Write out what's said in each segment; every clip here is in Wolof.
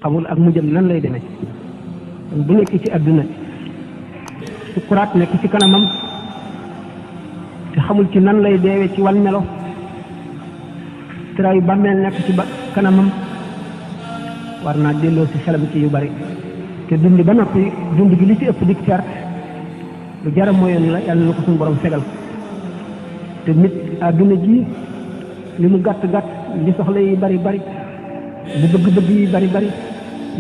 xamul ak mujjam nan lay demee bu nekk ci àdduna sukuraat nekk ci kanamam te xamul ci nan lay deewee ci wan melo tëraayu bàmmeel nekk ci kanamam war naa delloo si xelam ci yu bari te dund ba noppi dund gi li ci ëpp dik perte lu jaram mooyoon la yàlla na ko suñu borom fegal te nit àdduna ji li mu gàtt gàtt li soxla yi bari bari li bëgg-bëgg yi bari bari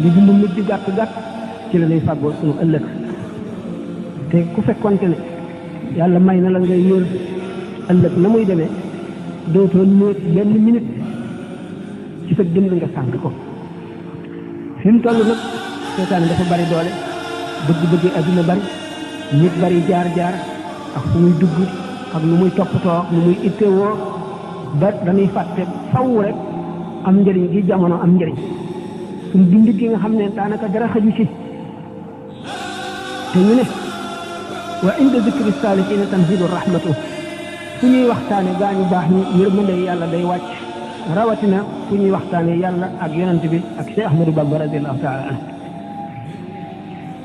li dund nit di gàtt gàtt ci la lay fàggoo suñu ëllëg te ku fekkonte ne yàlla may na la ngay wér ëllëg na muy demee dootoo ñëwet benn minute ci sa dund nga sànk ko fi mu toll nag seetaan dafa bari doole bëgg-bëgg àdduna bari nit bari jaar-jaar ak fu muy dugg ak lu muy toppatoo ak lu muy ittewoo ba dañuy fàtte faw rek am njëriñ gi jamono am njëriñ suñu dund gi nga xam ne daanaka dara xaju ci te ñu ne wa inda zikri saalihiina tanzilu rahmatu fu ñuy waxtaane gaañu baax ñi yërmande yàlla day wàcc rawatina fu ñuy waxtaane yàlla ak yonent bi ak Cheikh Ahmadou Bamba radiyallahu taala anhu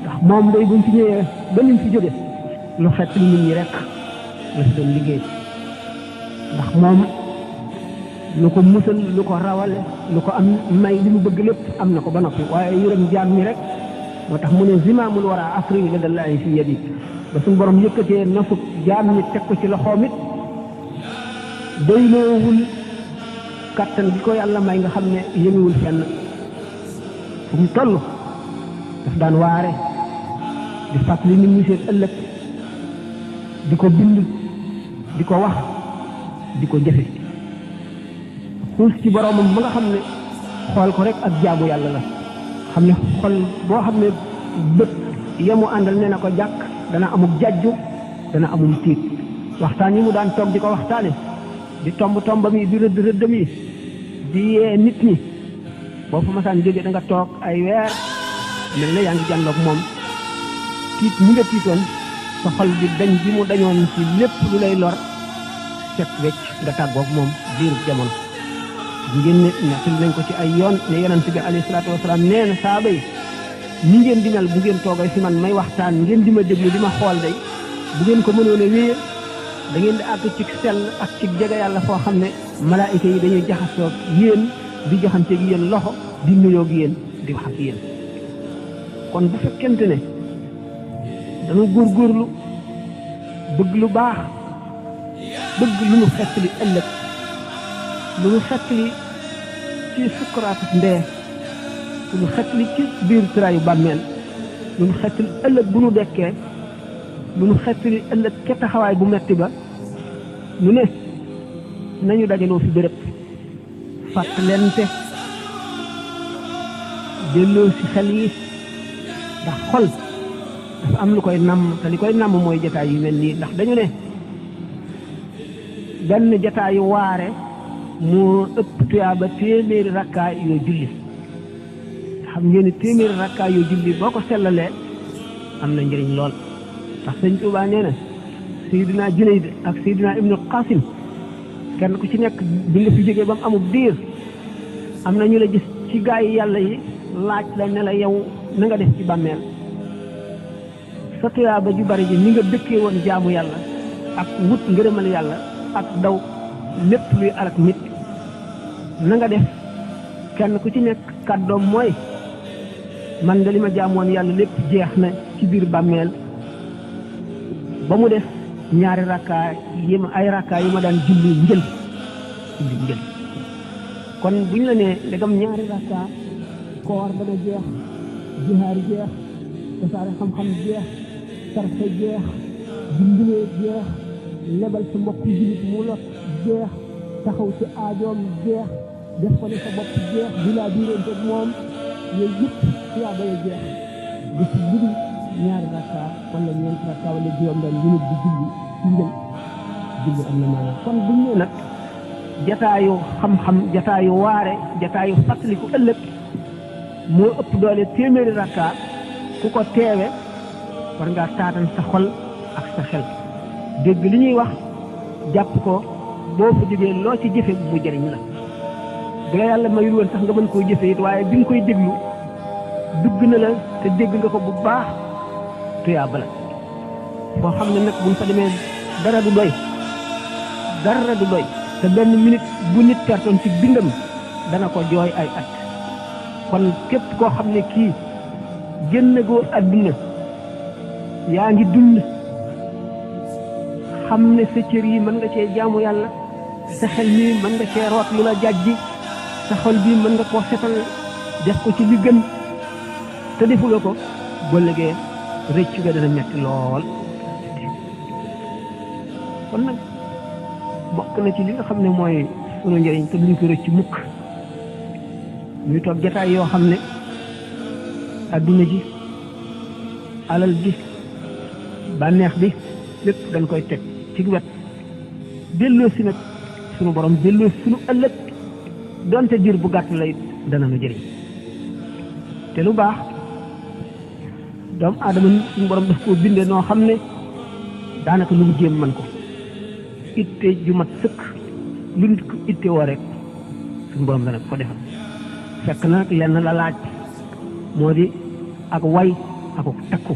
ndax moom day buñ fi ñëwee ba nim fi jóge lu xet li nit ñi rek la fi doon liggéey ndax moom lu ko musal lu ko rawale lu ko am may li mu bëgg lépp am na ko ba noppi waaye yërëm jaam ñi rek moo tax mu ne zimaamul wara asri la dallaahi fi yadi ba suñu borom yëkkatee nasub jaam ñi teg ko ci loxoom it doyloowul kattan bi ko yàlla may nga xam ne yënguwul fenn fu mu toll daf daan waare di fàttali nit ñi seen ëllëg di ko bind di ko wax di ko jëfe xuus ci boromam ba nga xam ne xool ko rek ak jaamu yàlla la xam ne xol boo xam ne bët yemu àndal ne na ko jàkk dana amuk jajju dana amum tiit waxtaan yi mu daan toog di ko waxtaane di tomb tombam yi di rëdd rëddam yi di yee nit ñi boo fa masaan jógee da nga toog ay weer mel na yaa ngi jàndoog moom tiit ñi nga tiitoon sa xol bi dañ bi mu dañoon ci lépp lu lay lor set wecc nga tàggoog moom diiru jamono ngeen ne nettali nañ ko ci ay yoon ne yonent bi alayhi salaatu wasalaam nee na saaba yi ni ngeen di mel bu ngeen toogay fi man may waxtaan ngeen di ma déglu di ma xool day bu ngeen ko mënoon a wéer da ngeen di àgg ci sell ak ci jege yàlla foo xam ne malaayika yi dañuy jaxasoo yéen di joxante gi yéen loxo di nuyoo gi yéen di wax ak yéen kon bu fekkente ne dañu góorgóorlu bëgg lu baax bëgg lu nu xettali ëllëg lu nu xettali ci sukkuraatu ndee lu nu xettali ci biir tëraayu bàmmeel lu nu xettali ëllëg bu nu dekkee lu nu xettali ëllëg ca taxawaay bu metti ba nu ne nañu dajaloo fi béréb fàttalente delloo si xel yi ndax xol dafa am lu koy namm te li koy namm mooy jataay yu mel nii ndax dañu ne benn jataayu waare moo ëpp tuyaaba téeméeri rakkaay yoo julli xam ngeen ni téeméeri rakkaay yoo julli boo ko sellalee am na njëriñ lool ndax sëñ Tuubaa nee na Seydina Junayd ak Seydina Ibnu Qasim kenn ku ci nekk bi nga fi jógee ba mu amul diir am na ñu la gis ci gaa yi yàlla yi laaj la ne la yow na nga def ci bàmmeel sa tuyaaba ju bari ji ni nga dëkkee woon jaamu yàlla ak wut ngërëmal yàlla ak daw lépp luy alak nit na nga def kenn ku ci nekk kàddoom mooy man de li ma jaamoon yàlla lépp jeex na ci biir bàmmeel ba mu def ñaari rakkaa yi ma ay rakkaa yi ma daan julli njël kon bu ñu la nee ndegam ñaari rakkaa koor dana jeex jihaar jeex tasaare xam-xam jeex sarfe jeex dimbalee jeex lebal sa mbokk jullit mu lot jeex taxaw ci aajoom jeex def ko ne sa bopp jeex di laa biiroonte moom yooyu yëpp yaa bay jeex di ci guddi ñaari rakka wala ñeenti rakka wala juróom benn minute di julli ci njël julli am na maanaam kon bu ñu nag jataayu xam-xam jataayu waare jataayu fàttaliku ëllëg moo ëpp doole téeméeri rakka ku ko teewe war ngaa taatan sa xol ak sa xel dégg li ñuy wax jàpp ko boo fa jógee loo ci jëfe mu jëriñ la bi la yàlla mayul woon sax nga mën koo jëfe it waaye bi nga koy déglu dugg na la te dégg nga ko bu baax tuyaaba la foo xam ne nag buñ fa demee dara du doy te benn minute bu nit pertoon ci bindam dana ko jooy ay at kon képp koo xam ne kii génn goo àdduna yaa ngi dund xam ne sa cër yi mën nga cee jaamu yàlla sa xel mi mën nga cee root lu la jàjji sa xol bi mën nga koo setal def ko ci li gën te defuloo ko ba léegi rëcc ga dana metti lool kon nag bokk na ci li nga xam ne mooy sunu njëriñ te duñ ko rëcc mukk ñuy toog jataay yoo xam ne adduna ji alal ji bànneex bi lépp dañ koy teg ci wet delloo si nag sunu borom delloo si sunu ëllëg donte diir bu gàtt lay dana nu jëriñ te lu baax doomu aadama suñu borom daf koo bindee noo xam ne daanaka lu mu jéem man ko itte ju mat sëkk lu nit ko itte woo rek suñu borom dana ko defal fekk na lenn la laaj moo di ak way akuk takku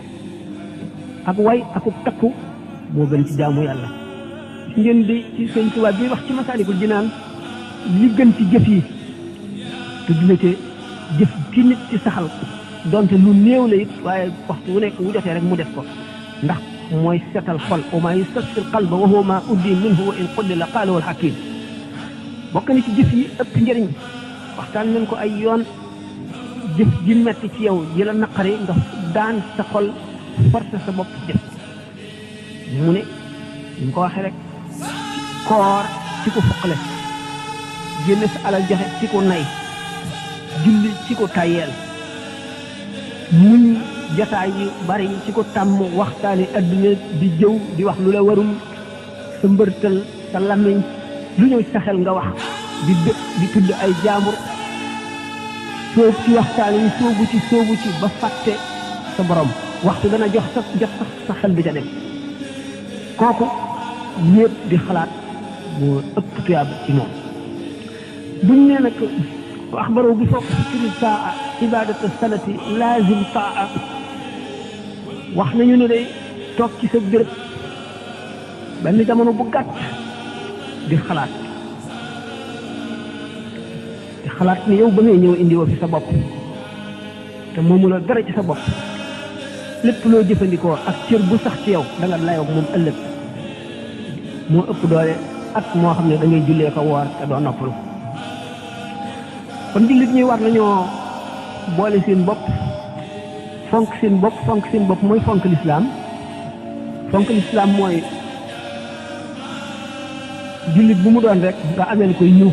ak way akuk takku moo gën ci jaamu yàlla ci ngeen di ci sëñ Tuubaa bi wax ci Masaalikul Jinaan li gën ci jëf yi te dina ci jëf ci nit ci saxal donte lu néew la it waaye waxtu wu nekk wu jotee rek mu def ko ndax mooy setal xol wa maa yustasfil qalba wa huwa maa uddi minhu wa in qullila qaala wal hakim bokk na ci jëf yi ëpp njëriñ waxtaan nañ ko ay yoon jëf ji metti ci yow ji la naqari nga daan sa xol forcé sa bopp def mu ne ñu ko waxee rek koor ci ko fuqale génne sa alal joxe ci ko nay julli ci ko tayeel muñ jataay yu bari ci ko tàmm waxtaani adduna di jëw di wax lu la warul sa mbërtal sa làmmiñ lu ñëw sa xel nga wax di dëkk di tudd ay jaambur soobu ci waxtaan yi soobu ci ba fàtte sa borom waxtu dana jox sa jot sax sa xel bi ca dem kooku ñépp di xalaat moo ëpp tuyaab ci moom buñ nee nag axbaro bi fokk fikri saa ibadata sanati laazim taa wax nañu ne day toog ci sa béréb benn jamono bu gàtt di xalaat ni yow ba ngay ñëw indi woo fi sa bopp te moomu la dara ci sa bopp lépp loo jëfandikoo ak cër bu sax ci yow da nga layoog moom ëllëg moo ëpp doole ak moo xam ne da ngay jullee ko woor te doo noppalu kon jullit ñuy war nañoo boole seen bopp fonk seen bopp mooy fonk lislaam mooy jullit bu mu doon rek nga ameel koy ñëw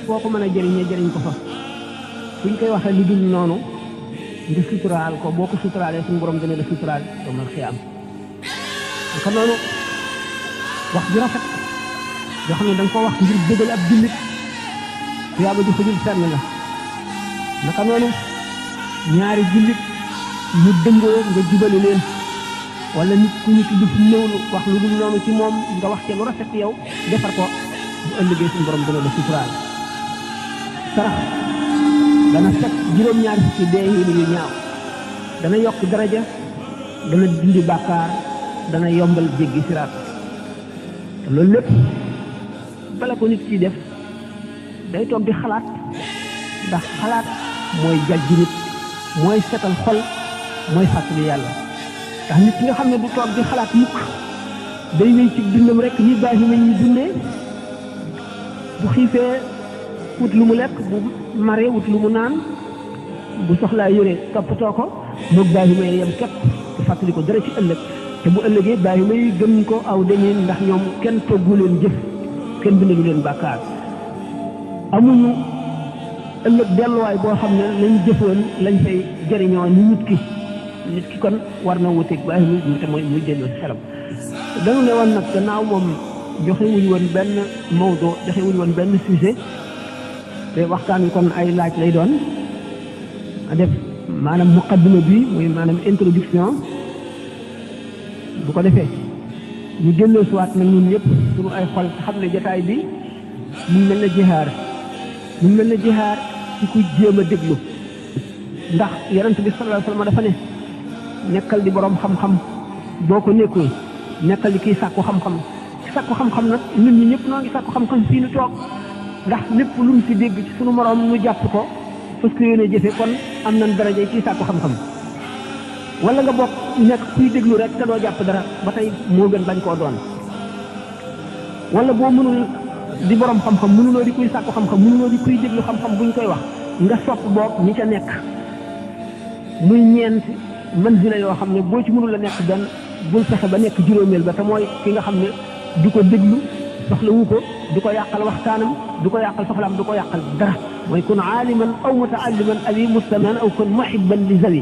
foo ko mën a jëriñ ko fa buñ koy waxee lu dul noonu nga suturaal ko boo ko suturaalee suñu borom dana la suturaal doo mën xiyaam naka noonu wax ju rafet yoo xam ne da nga ko wax ngir bëggal ab jullit tuyaaba ju xëjul fenn la naka noonu ñaari jullit ñu dëngoo nga jubale leen wala nit ku ñu tudd fu néewlu wax lu dul noonu ci moom nga wax ci lu rafet yow defar ko bu ëllëgee suñu borom dana la suturaal sarax dana fekk juróom-ñaari fukki dee yi yu ñaaw dana yokk daraja dana dindi bàkkaar dana yombal jéggi siraat te loolu lépp bala ko nit ciy def day toog di xalaat ndax xalaat mooy jàjj nit mooy setal xol mooy fàttali yàlla ndax nit ki nga xam ne du toog di xalaat mukk day wéy ci dundam rek ni baax yi ñuy dundee bu xiifee wut lu mu lekk bu maree wut lu mu naan bu soxlaa yore toppatoo ko moog baax yi may yem képp te fàttali ko dara ci ëllëg te bu ëllëgee baax yi may gën ko aw dañuy ndax ñoom kenn toggu leen jëf kenn bindalu leen bàkkaar amuñu ëllëg delluwaay boo xam ne lañ jëfoon lañ fay jëriñoo ni nit ki kon war na wuteeg baax yi muy te mooy muy delloo si xelam dañu ne woon nag gannaaw moom joxewuñu woon benn mawdo joxewuñu woon benn sujet te waxtaan wi kon ay laaj lay doon def maanaam muqaddima bi muy maanaam introduction bu ko defee ñu delloo siwaat nag ñun ñëpp suñu ay xol xam ne jotaay bi mu mel na jihaar mu mel ne jihaar ci ku jéem a déglu ndax yonent bi sallallahu alayhi wasallam dafa ne nekkal di borom xam-xam boo ko nekkul nekkal di kiy sàkku xam-xam ci sàkku xam-xam nag nit ñi ñëpp noo ngi sàkku xam-xam fii nu toog ndax lépp lu mu ci dégg ci sunu moroom nu jàpp ko parce que yéene jëfe kon am nañ daraja ciy sàkku xam-xam wala nga bokk nekk kuy déglu rek te doo jàpp dara ba tey moo gën bañ koo doon wala boo mënul di borom xam-xam mënuloo di kuy sàkku xam-xam mënuloo di kuy déglu xam-xam buñ koy wax nga sopp boog ñi ca nekk muy ñeent manzila yoo xam ne boo ci mënul a nekk benn bul fexe ba nekk juróomeel ba te mooy ki nga xam ne du ko déglu soxla wu ko du ko yàqal waxtaanam du ko yàqal soxlaam du ko yàqal dara mooy kun aaliman aw mutaalliman awi mustaman aw kun muhibban li zawi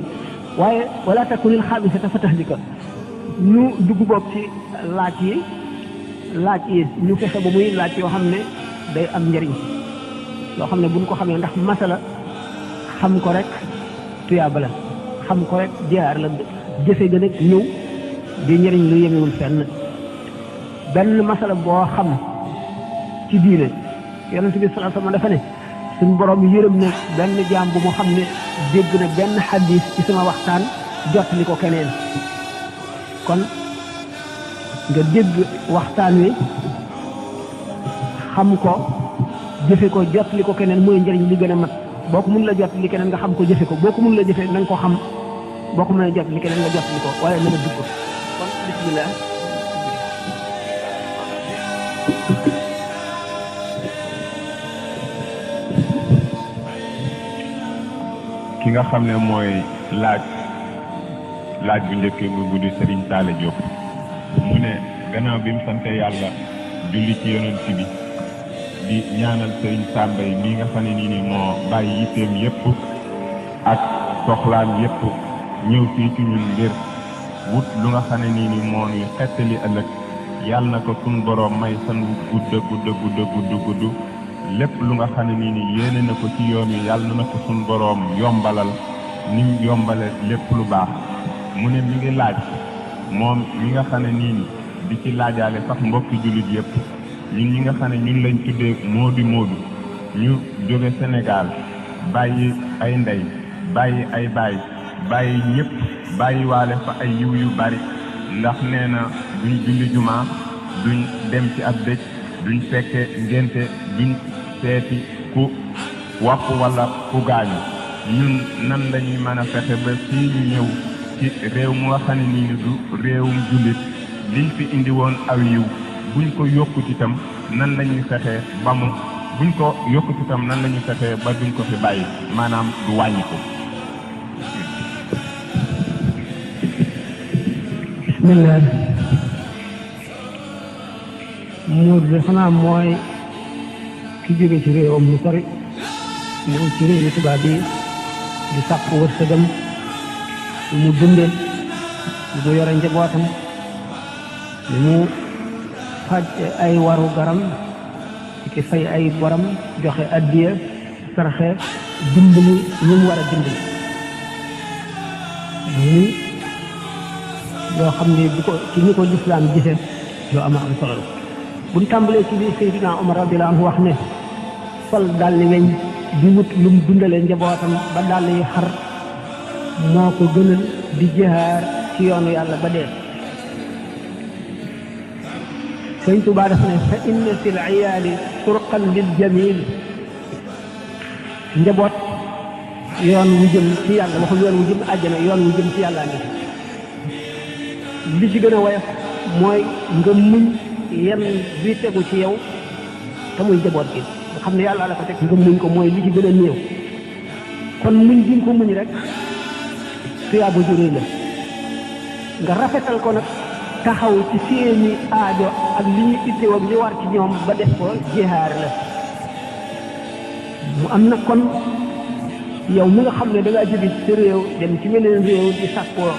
waaye wala takunil xaamisata fa tahlika ñu dugg boog ci laaj yi ñu fexe ba muy laaj yoo xam ne day am njëriñ yoo xam ne buñ ko xamee ndax masala xam ko rek tuyaaba la xam ko rek jihaar la jëfe ga nag ñëw di njëriñ lu yemewul fenn benn masala boo xam ci diine yonent bi sallallahu alayhi wasallam dafa ne suñ borom yërëm na benn jaam bu mu xam ne dégg na benn xadis ci sama waxtaan jottali ko keneen kon nga dégg waxtaan wi xam ko jëfe ko jottali ko keneen mooy njëriñ li gën a mat boo ko mun la jottali keneen nga xam ko jëfe ko boo ko mun la jëfe na nga ko xam boo ko mën a jottali keneen nga jottali ko waaye na nga dugg kon bismillah ki nga xam ne mooy laaj bu njëkk bu di Serigne Talla Diop mu ne gannaaw bi mu sante yàlla julli ci yonent bi di ñaanal Serigne Sambay mi nga xam ne nii ni moo bàyyi yitteem yépp ak soxlaam yépp ñëw fii ci ñun ngir wut lu nga xam ne nii ni moo ñuy xettali ëllëg yàlla na ko sun boroom may san gudd lépp lu nga xam ne nii ni yéene na ko ci yoon wi yàlla na ko sun boroom yombalal nim yombale lépp lu baax mu ne mi ngi laaj moom mi nga xam ne nii ni di ci laajaale sax mbokki jullit yépp ñun ñi nga xam ne ñun lañ tuddee moodu ñu jóge Sénégal bàyyi ay ndey bàyyi ay bàyyi ñëpp bàyyi waale fa ay yiw yu bari ndax nee na duñ julli jumaa duñ dem ci ab dëj duñ fekke ngénte duñ seeti ku wàpp wala ku gaañu ñun nan lañuy mën a fexe ba fii ñu ñëw ci réew mu nga xam ne nii du réewum jullit liñ fi indi woon aw yiw buñ ko yokkut itam nan lañuy fexe ba mu buñ ko yokkut itam nan lañuy fexe ba duñ ko fi bàyyi maanaam du wàññi ko. bismillah muur bi xanaa mooy ki jóge ci réewam lu sori ñëw ci réewi tubaab bi di sàkku wërsëgam mu dunde du yore njabootam mu faj ay waru garam ki fay ay boram joxe addiya sarxe dimbali ñu mu war a dimbali muy loo xam ne bu ko ci ni ko lislaam gise loo am solo la buñ tàmbalee ci biir Seydina Omar radiyallahu anhu wax ne sol dalli weñ di wut lu mu dundalee njabootam ba dàll yi xar moo ko gënal di jihaar ci yoonu yàlla ba dee Sëñ Tuubaa dafa ne fa inna fil iyaali turqan lil jamil njaboot yoon wu jëm ci yàlla waxul yoon wu jëm àjjana yoon wu jëm ci yàlla ngi li ci gën a woyof mooy nga muñ yenn bi tegu ci yow te muy njaboot gi nga xam ne yàlla la ko teg nga muñ ko mooy li ci gën a néew kon muñ gi nga ko muñ rek tuyaaba ju rëy la nga rafetal ko nag taxaw ci seeni aajo ak li ñu ittewoo ak li war ci ñoom ba def ko jihaar la mu am na kon yow mi nga xam ne da ngaa jóge ci sa réew dem ci meneen réew di sàkkoo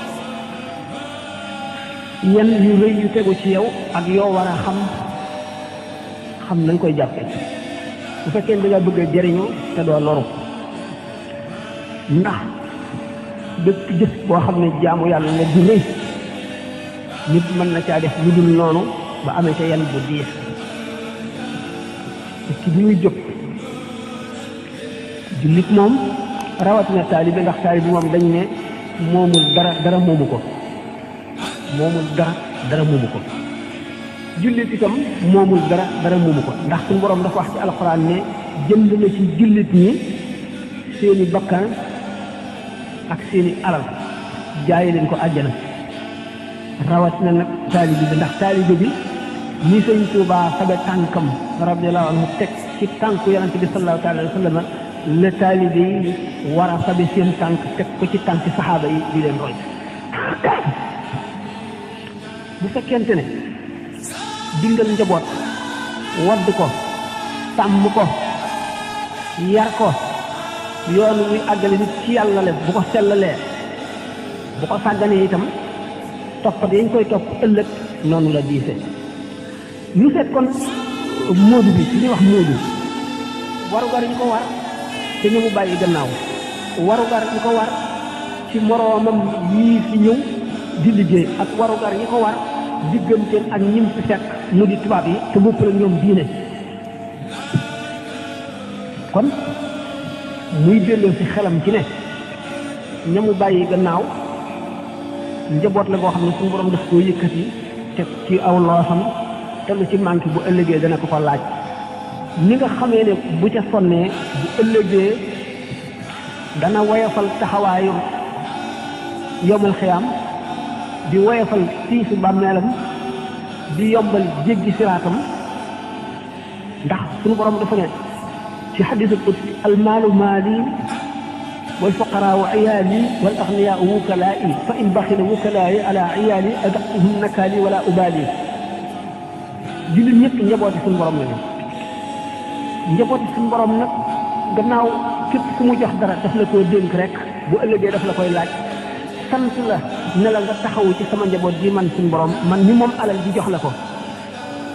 yenn yu rëy yu tegu ci yow ak yoo war a xam nañ koy jàppe bu fekkee da ngaa bëgg a jëriñu te doo loru ndax bépp jëf boo xam ne jaamu yàlla la du rëy nit mën na caa def lu dul noonu ba amee ca yan bu diis ci bi muy jóg jullit moom rawatina taalibe ndax taalibe moom dañ ne moomul dara moomu ko moomul dara moomu ko jullit itam moomul dara moomu ko ndax suñu borom dafa wax ci alxuraan ne jënd na ci jullit ñi seeni bakkan ak seeni alal jaay leen ko àjjana rawatina nag taalibe bi ndax taalibe bi ni sëñ Tuubaa fabe tànkam radiyallahu anhu teg ci tànku yonent bi sallallahu alayhi wa sallam la taalibe yi war a fabe seen tànk teg ko ci tànki saxaaba yi di leen roy bu fekkente ne dingal njaboot wadd ko sàmm ko yar ko yoon wi àggale nit ci yàlla le bu ko sellalee bu ko sàgganee itam toppat yañ koy topp ëllëg noonu la diise ñu seet kon móodu bi li ñuy wax móodu warugar yi ko war te ñu mu bàyyi gannaaw warugar yi ko war ci moroomam yii fi ñëw di liggéey ak warugar yi ko war digganteen ak ñim fi fekk mu di tubaab yi te bopp la ñoom diine kon muy delloo ci xelam ci ne ñamu bàyyi gannaaw njaboot la boo xam ne suñu borom daf koo yëkkati te ci aw loosam te lu ci manqué bu ëllëgee dana ko ko laaj ni nga xamee ne bu ca sonnee bu ëllëgee dana woyofal taxawaayu yomal xiyaam di woyofal tiisu bàmmeelam di yombal jéggi siraatam ndax suñu borom dafa ne ci xadiisul qudsi almaalu maali wal fuqaraau iyaali wal agniyaau wukalaa'i fa in baxila wukalaa'i ala iyaali adaqtuhum nakaali wala ubaali jullit ñëpp njabooti suñu borom lañu njabooti suñu borom nag gannaaw képp ku mu jox dara daf la koo dénk rek bu ëllëgee daf la koy laaj sant la ne la nga taxawu ci sama njaboot ji man suñu borom man ni moom alal ji jox la ko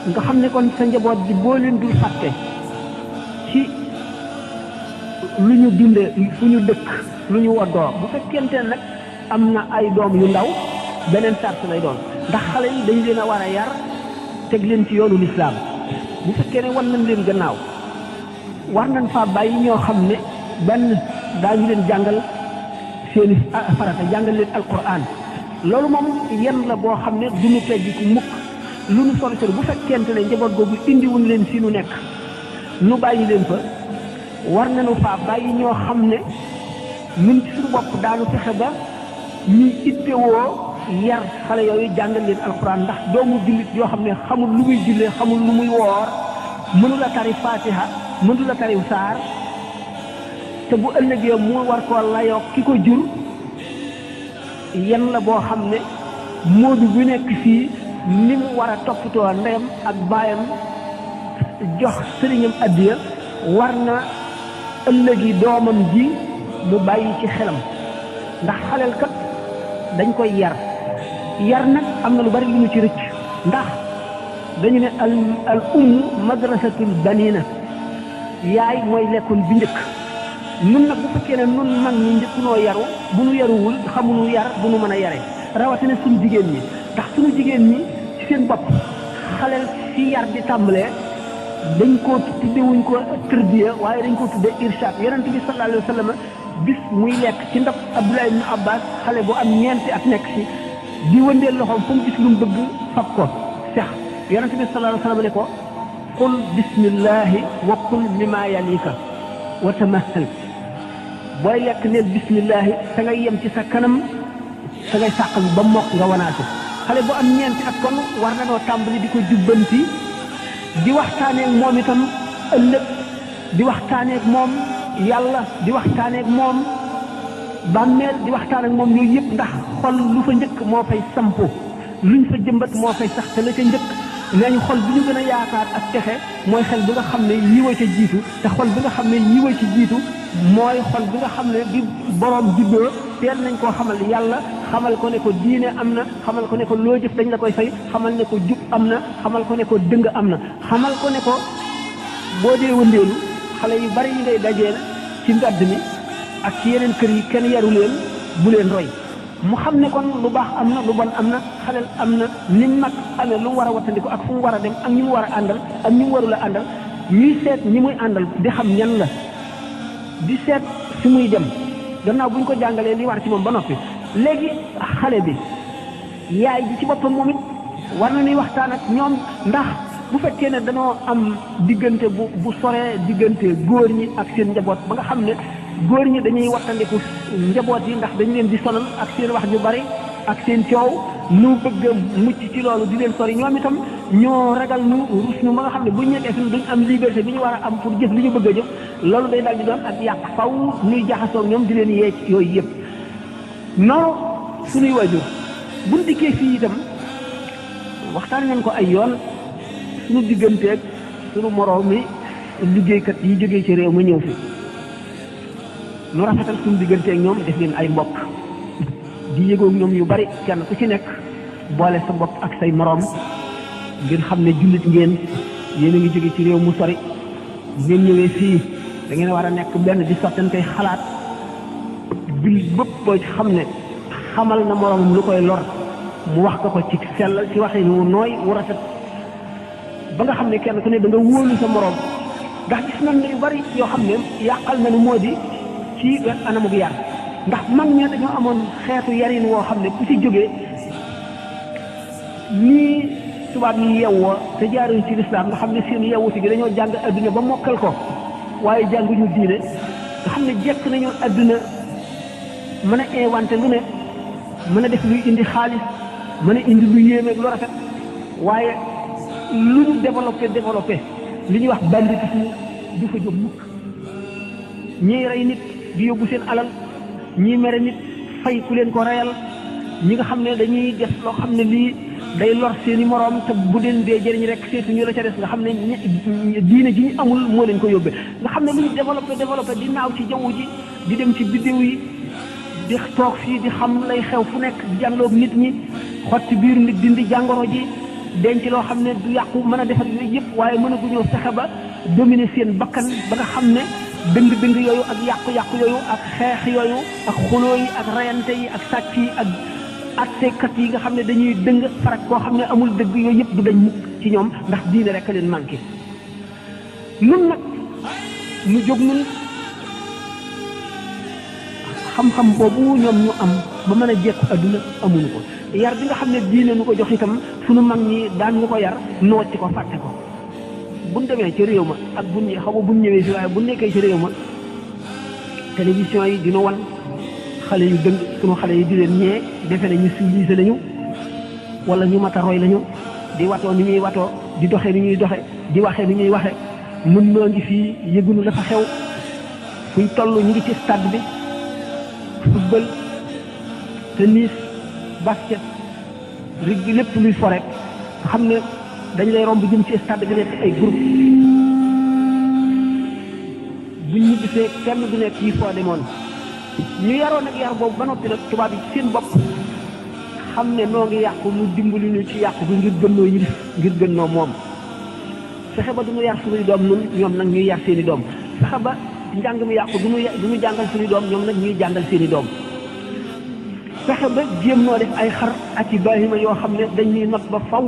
nga xam ne kon sa njaboot ji boo leen dul fàtte ci lu ñu dundee fu ñu dëkk lu ñu woddoo bu fekkente nag am na ay doom yu ndaw beneen sart lay doon ndax xale yi dañ leen a war a yar teg leen ci yoonu lislaam bu fekkee ne wan nañ leen gannaaw war nañ faa bàyyi ñoo xam ne benn daañu leen jàngal seeni farata jàngal leen alquran loolu moom yenn la boo xam ne duñu teggi ku mukk lu nu sori sori bu fekkente ne njaboot googu indiwuñ leen fi nu nekk nu bàyyi leen fa war nañu faa bàyyi ñoo xam ne ñun ci suñu bopp daanu fexe ba ñuy ittewoo yar xale yooyu jàngal leen alquran ndax doomu jullit yoo xam ne xamul lu muy jullee xamul lu muy woor mënu la tari fatiha mënu la tari saar te bu ëllëgee mu war koo layoo ki ko jur yan la boo xam ne moodu bu nekk fii ni mu war a toppatoo ndeyam ak baayam jox sëriñam addiya war na ëllëgi doomam ji mu bàyyi ci xelam ndax xaleel kat dañ koy yar nag am na lu bari lu ñu ci rëcc ndax dañu ne al madrasatul banina yaay mooy lekkool bi njëkk nun nag bu fekkee ne nun mag ñi njëkk noo yaru bu nu yaruwul xamuñu yar bu nu mën a yare rawatina suñu jigéen ñi ndax suñu jigéen ñi ci seen bopp xaleel fi yar di tàmbalee dañ koo tuddewuñ ko tërbiya waaye dañ ko tudde irshad yonent bi sallallahu alayhi wa sallam bis muy lekk ci ndab Abdullah ibn Abbas xale bu am ñeenti at nekk ci di wëndeel loxoom fu mu gis lu mu bëgg fab ko sex yonent bi sallallahu alayhi wa sallam ne ko qul bismillahi wa kul mimma yalika wa tamahal booy lekk neel bismillahi te ngay yem ci sa kanam te ngay sàqal ba mokk nga wanaatu xale bu am ñeenti at kon war na noo tàmbali di ko jubbanti di waxtaaneeg moom itam ëllëg di waxtaaneeg moom yàlla di waxtaaneeg moom bàmmeel di waxtaan ak moom yooyu yëpp ndax xol lu fa njëkk moo fay sampu luñ fa jëmbat moo fay sax te la ca njëkk nañu xol bi ñu gën a yaakaar ak texe mooy xel bi nga xam ne yiwa ca jiitu te xol bi nga xam ne yiwa ci jiitu mooy xol bi nga xam ne bi boroom juddoo teel nañ koo xamal yàlla xamal ko ne ko diine am na xamal ko ne ko loo jëf dañ la koy fay xamal ne ko jub am na xamal ko ne ko dëng am na xamal ko ne ko boo dee wëndeelu xale yu bari yi ngay dajeel ci mbedd mi ak ci yeneen kër yi kenn yaru leen bu leen roy mu xam ne kon lu baax am na lu bon am na xaleel am na ni mag amee lu mu war a wattandiku ak fu mu war a dem ak ñi mu war a àndal ak ñi mu warul a àndal ñuy seet ñi muy àndal di xam ñan la di seet fi muy dem gannaaw bu ñu ko jàngalee li war ci moom ba noppi léegi xale bi yaay ji ci boppam moom it war na ni waxtaan ak ñoom ndax bu fekkee ne danoo am diggante bu soree diggante góor ñi ak seen njaboot ba nga xam ne góor ñi dañuy wattandiku njaboot yi ndax dañu leen di sonal ak seen wax ju bari ak seen coow nu bëgg a mucc ci loolu di leen sori ñoom itam ñoo ragal nu rus nu ba nga xam ne bu ñu nekkee suñu duñ am liberté bi ñu war a am pour jëf li ñu bëgg a jëf loolu day daal di doon ak yàq faw ñuy jaxasoo ñoom di leen yee ci yooyu yëpp noonu suñuy waajur buñ dikkee fii itam waxtaan nañ ko ay yoon suñu digganteeg suñu moroom mi liggéeykat yi jógee ci réew ma ñëw fi nu rafetal suñu digganteeg ñoom def leen ay mbokk di yëgoog ñoom yu bari kenn ku ci nekk boole sa bopp ak say moroom ngeen xam ne jullit ngeen yéen a ngi jóge ci réew mu sori ngeen ñëwee fii da ngeen war a nekk benn di sottantey xalaat jullit bëpp boo ci xam ne xamal na moroomam lu koy lor mu wax ko ci sell ci waxin wu nooy wu rafet ba nga xam ne kenn ku ne da nga wóolu sa moroom ndax gis nañ ne yu bari yoo xam ne yàqal na nu moo di ci anamug yar ndax mag ña dañoo amoon xeetu yarin woo xam ne ku ci jógee nii tubaab yi yewwoo te jaaruñ ci lislaam nga xam ne seen yewwuti gi dañoo jàng adduna ba mokkal ko waaye jànguñu diine nga xam ne jekk nañu adduna mën a inventé lu ne mën a def luy indi xaalis mën a indi lu yéemeeg lu rafet waaye lu ñu développé li ñuy wax banditisme du fa jóg mukk ñiy rey nit di yóbbu seen alal ñii mere nit fay ku leen ko reyal ñi nga xam ne dañuy def loo xam ne lii day lor seeni moroom te bu leen dee jëriñ rek seetuñu la ca des nga xam ne diine ji ñu amul moo leen ko yóbbee nga xam ne lu ñu développé di naaw ci jaww ji di dem ci biddew yi di toog fii di xam lay xew fu nekk di jànloog nit ñi xotti biir nit dindi jàngoro ji denc loo xam ne du yàqu mën a defar yooyu yëpp waaye mën a guñoo fexe ba dominer seen bakkan ba nga xam ne dëng-dëng yooyu ak yàqu-yàqu yooyu ak xeex yooyu ak xuloo yi ak rayante yi ak sàcc yi ak attekat yi nga xam ne dañuy dëng farak koo xam ne amul dëgg yooyu yëpp du dañ mukk ci ñoom ndax diine rek a leen manqué nun nag ñu jóg nun xam-xam boobu ñoom ñu am ba mën a jekku adduna amuñu ko yar bi nga xam ne diine nu ko jox itam suñu mag ñi daan ñu ko yar noot ci ko fàtte ko buñ demee ci réew ma ak buñ xaw ma buñ ñëwee si waaye bu nekkee ci réew ma télévision yi dina wan xale yu dëng sunu xale yi di leen ñee defe ne ñu civilisé lañu wala ñu mat a roy lañu di watoo ni ñuy watoo di doxe ni ñuy doxe di waxe ni ñuy waxe mën noo ngi fii yëgunu dafa xew fuñ toll ñu ngi ci stade bi football tennis basket rig lépp luy fo rek nga xam ne dañ lay romb jëm ci stade bi nekk ay groupe buñ ñu gisee kenn du nekk yi foo demoon ñu yaroon ak yar boobu ba noppi nag tubaab yi seen bopp xam ne noo ngi yàqu mu dimbali ñu ci yàqu bi ngir gën noo yilif ngir gën noo moom fexe ba du ñu yar suñuy doom nun ñoom nag ñuy yar seen i doom fexe ba njàng mi yàqu du ñu jàngal suñuy doom ñoom nag ñuy jàngal seen i doom fexe ba jéem noo def ay xar ak i baahima yoo xam ne dañuy not ba faw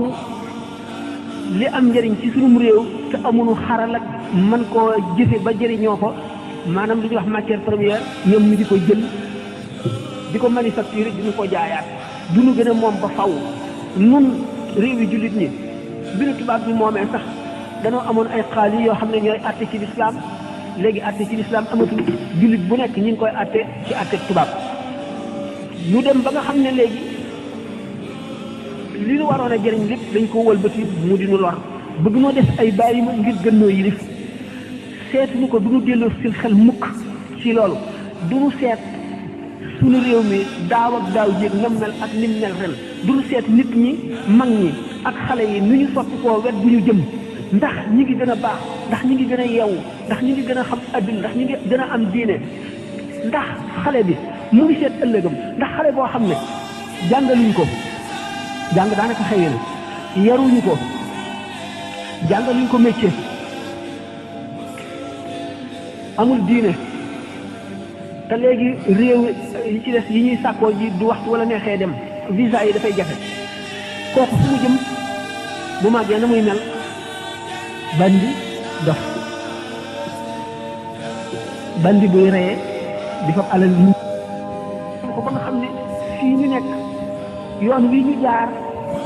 li am njëriñ ci suñu réew te amuñu xaral ak mën koo jëfe ba jëriñoo ko maanaam li ñuy wax matière première ñoom ñu di ko jël di ko manufacturer di ñu ko jaayaat du ñu gën a moom ba faw nun réew yi jullit ñi bi nu tubaab bi moomee sax danoo amoon ay xaali yoo xam ne ñooy àtte ci lislaam léegi àtte ci lislaam amatul jullit bu nekk ñi ngi koy àtte ci àtte tubaab ñu dem ba nga xam ne léegi li ñu waroon a jëriñ lépp dañ ko wëlbati mu di nu lor bëgg noo def ay bàyyi ma ngir gën noo yilif seetuñu ko du ñu delloo si xel mukk ci loolu du ñu seet suñu réew mi daaw ak daaw jéeg nam mel ak nim mel ren du ñu seet nit ñi mag ñi ak xale yi nu ñu sotti koo wet bu ñu jëm ndax ñi ngi gën a baax ndax ñi ngi gën a yeewu ndax ñi ngi gën a xam adduna ndax ñi ngi gën a am diine ndax xale bi mu ngi seet ëllëgam ndax xale boo xam ne jàngaluñ ko jàng daanaka xëy na yaruñu ko jàngaluñ ko métier amul diine te léegi réew yi ci des yi ñuy sàkkoo ji du waxtu wala neexee dem visa yi dafay jafe kooku fu mu jëm bu màggee na muy mel bandi buy reye di fab alal yi ko ba nga xam ne fii ñu nekk yoon wi ñu jaar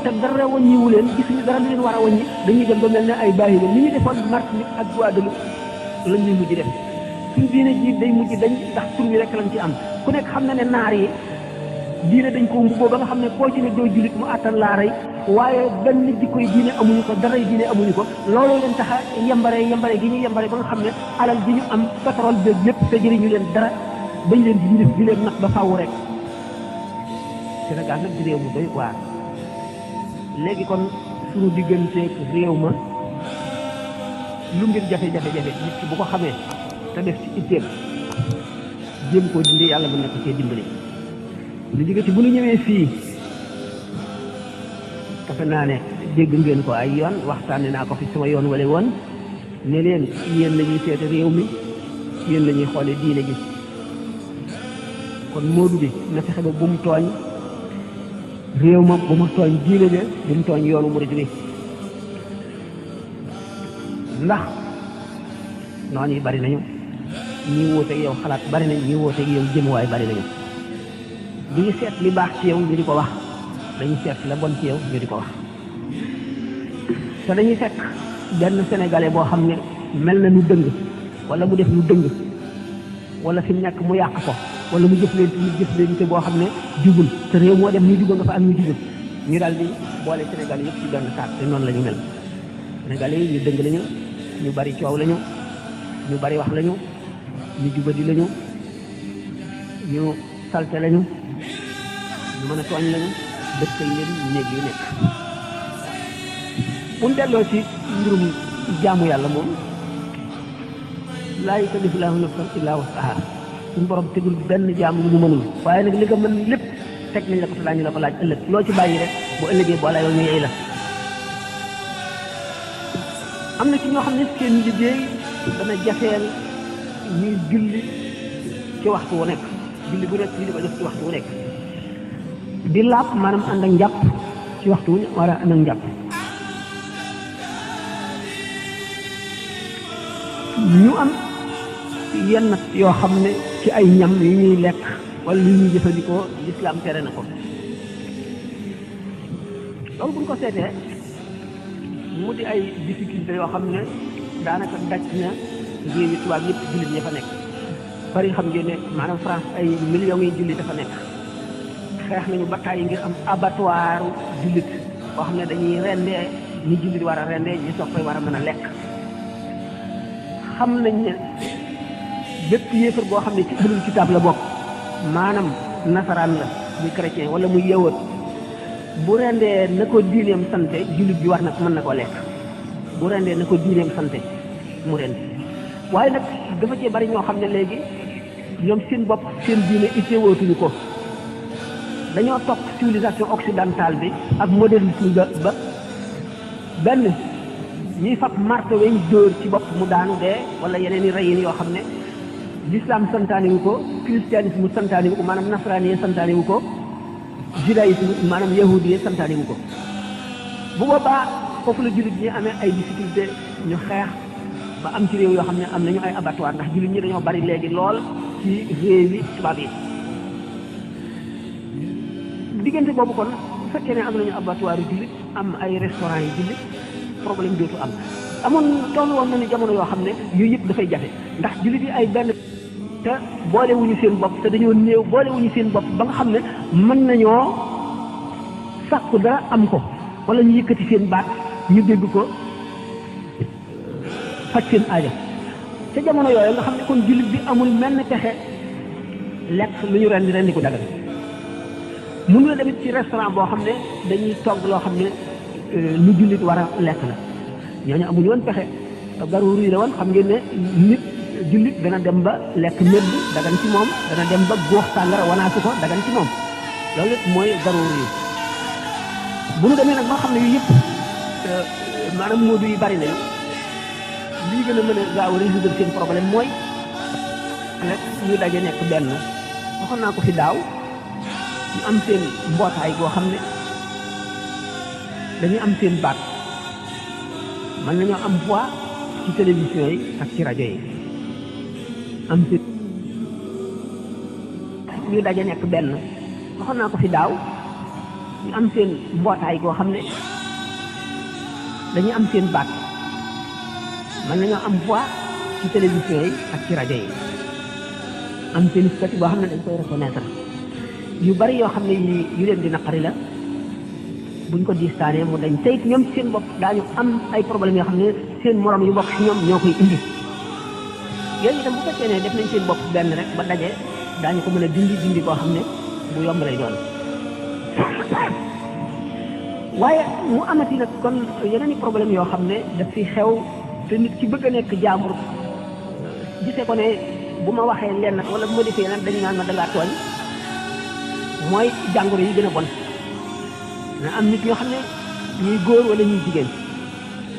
te dara wàññiwu leen gisuñu dara lu leen war a wàññi dañuy dem ba mel ne ay bàyyi leen ni ñu defoon Martinique ak Guadeloupe lañ ñuy mujj def suñ diine ji day mujj dañ ndax tur wi rek lañ ci am ku nekk xam na ne naar yi diine dañ ko mbubboo ba nga xam ne koo ci ne doo jullit mu àttan laa rey waaye benn jikkoy diine amuñu ko daray diine amuñu ko looloo leen tax a yembare gi ñu yembare ba nga xam ne alal ji ñu am pétrole beeg lépp te jëriñu leen dara bañ leen di leen nax ba faaw rek Sénégal nag di réew mu doy waar léegi kon suñu digganteeg réew ma lu ngir jafe-jafe nit ki bu ko xamee te def ci itteem jéem koo dindi yàlla mën na ko cee dimbali lu jóge ci bu ñu ñëwee fii defe naa ne dégg ngeen ko ay yoon waxtaane naa ko fi sama yoon wala woon ne leen yéen la ñuy seete réew mi yéen la ñuy xoole diine ji kon moodu bi na fexe ba bu mu tooñ réew ma bu mu tooñ diine ja bu mu tooñ yoonu murid wi ndax noonu yi bari nañu ñi wóoteeg yow xalaat bari nañ ñi wóoteeg yow jëmuwaay bari nañu du ñu seet li baax ci yow ñu di ko wax dañuy seet la bon ci yow ñu di ko wax te dañuy fekk benn sénégalais boo xam ne mel na nu dëng wala mu def lu dëng wala fi mu nekk mu yàq ko wala mu jëflante boo xam ne jubul te réew moo dem ñu jubal nga fa am ñu jubul ñu daal di boole Sénégal yëpp ci benn saak te noonu la ñu mel sénégalais yi ñu dëng lañu ñu bari coow lañu ñu bari wax lañu ñu jubadi lañu ñu salte lañu ñu mën a tooñ lañu dëkkal leen néeg yu nekk bu ñu delloo ci mbirum jaamu yàlla moom laa yukallifu llaahu nafsan illaa wus'ahaa suñu borom tegul benn jaamu lu mu mënul waaye nag li nga mën lépp teg nañ la ko te daañu la ko laaj ëllëg loo ci bàyyi rek bu ëllëgee boo la yow ñu yey la am na ci ñoo xam ne seen liggéey dana jafeel ñuy julli ci waxtu wu nekk julli bu nekk ñu di ko def ci waxtu wu nekk di laab maanaam ànd ak njàpp ci waxtu wu war a ànd ak njàpp ñu am yenn yoo xam ne ci ay ñam yu ñuy lekk wala yu ñuy jëfandikoo lislaam tere na ko loolu bu ñu ko seetee mu di ay difficulté yoo xam ne daanaka daj na réewi tubaab yëpp jullit ña fa nekk bari xam ngeen ne maanaam France ay millions yi jullit dafa nekk xeex nañu ba tàyyi ngir am abattoir jullit boo xam ne dañuy rendee ñi jullit war a rendee ñi soog koy war a mën a lekk xam nañ ne bépp yéefar boo xam ne ci ahlul kitaab la bokk maanaam nasaraan la muy chrétien wala muy yawut bu rendee na ko diineem sante jullit bi war na mën na ko lekk bu rendee na ko diineem sante mu rend waaye nag dafa cee bari ñoo xam ne léegi ñoom seen bopp seen diine ittewootuñu ko dañoo topp civilisation occidentale bi ak modernisme ba benn ñuy fab marto weñ dóor ci bopp mu daanu dee wala yeneen i reyin yoo xam ne l'islam santaane wu ko christianisme santaane wu ko maanaam nasraani santaane wu ko judaïsme maanaam yahudi santaane wu ko bu boobaa foofu la jullit ñi amee ay difficulté ñu xeex ba am ci réew yoo xam ne am nañu ay abattoir ndax jullit ñi dañoo bari léegi lool ci réew yi tubaab yi diggante boobu kon bu fekkee ne am nañu abattoir yu jullit am ay restaurant yi jullit problème dootu am amoon toll woon nañu jamono yoo xam ne yooyu yëpp dafay jafe ndax jullit yi ay benn te boolewuñu seen bopp te dañoo néew boolewuñu seen bopp ba nga xam ne mën nañoo sàkku dara am ko wala ñu yëkkati seen baat ñu dégg ko faj seen aajo ca jamono yooyu nga xam ne kon jullit bi amul menn pexe lekk lu ñu rendi ko dagal mun la demit ci restaurant boo xam ne dañuy togg loo xam ne lu jullit war a lekk la ñooñu amuñu woon pexe garuur yi la woon xam ngeen ne nit jullit dana dem ba lekk medd dagan ci moom dana dem ba góox sàngara wanaasu ko dagan ci moom loolu it mooy garuur yi bu nu demee nag ba xam ne yu yëpp maanaam moodu yi bari nañu lii gën a mën a gaaw a résoudre seen problème mooy rek ñu daje nekk benn waxoon naa ko fi daaw ñu am seen mbootaay goo xam ne dañuy am seen baat mën nañoo am voix ci télévision yi ak ci rajo yi am seen ñu daje nekk benn waxoon naa ko fi daaw ñu am seen mbootaay goo xam ne dañuy am seen baat mën nañoo am voix ci télévision yi ak ci rajo yi am seen statut boo xam ne dañ koy reconnaître yu bari yoo xam ne yu leen di naqari la buñ ko distaanee mu dañ teyit ñoom ci seen bopp daañu am ay problème yoo xam ne seen morom yu bokk ci ñoom ñoo koy indi yooyu itam bu fekkee ne def nañ seen bopp benn rek ba daje daañu ko mën a dindi koo xam ne bu yomb lay doon waaye mu amati nag kon yeneen i problème yoo xam ne daf fi xew te nit ki bëgg a nekk jaambur gisee ko ne bu ma waxee lenn wala bu ma defee nag dañu naan ma dangaa tooñ mooy jàngoro yi gën a bon na am nit ñoo xam ne ñuy góor wala ñuy jigéen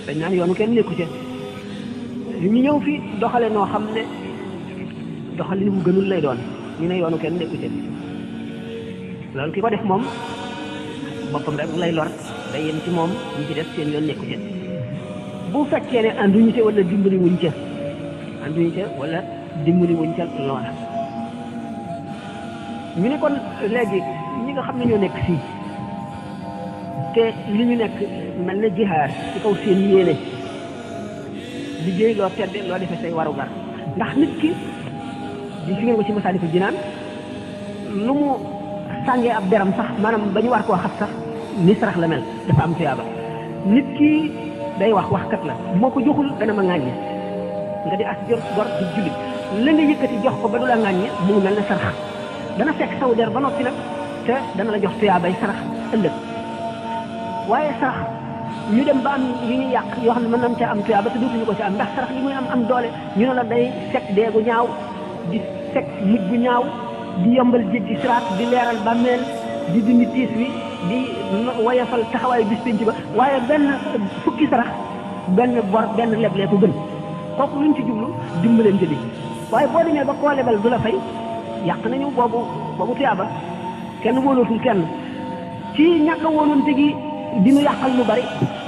dañ naan yoonu kenn nekku ci ñu ñëw fi doxale noo xam ne doxali mu gënul lay doon ñu ne yoonu kenn nekku ci loolu ki ko def moom boppam rek lay lor day yem ci moom ñu ci def seen yoon nekku ci bu fekkee ne ànduñu ca wala dimbali wuñ ca wala dimbali wuñ ca loola ñu ne kon léegi ñi nga xam ne ñoo nekk fii te li ñu nekk mel na jihaar ci kaw seen yéene liggéey loo tedde loo defee say warugar ndax nit ki di fi ngeen ko ci Masaalikul Jinaan lu mu sàngee ab deram sax maanaam ba ñu war koo xas sax ni sarax la mel dafa am tuyaaba nit ki day waxkat la moo ko joxul dana ma ŋàññe nga di as gor di jullit la nga yëkkati jox ko ba du la ŋàññe mu ngi mel ne sarax dana fekk saw der ba noppi nag te dana la jox tuyaabay sarax ëllëg waaye sarax ñu dem ba am yu ñu yàq yoo xam ne mën nañ ca am tuyaaba te dootuñu ko ci am ndax sarax li muy am doole ñu ne la day fekk deegu ñaaw di fekk mujj bu ñaaw di yombal jéggi siraat di leeral bàmmeel di dindi tiis wi di woyofal taxawaayu bis penc ba waaye benn fukki sarax benn bor benn leblee ko gën kooku luñ ci jublu dimbalante bi waaye boo demee ba koo lebal du la fay yàq nañu boobu tuyaaba kenn wóolootul kenn ci ñàkk a wóolonte gi dinu yàqal lu bari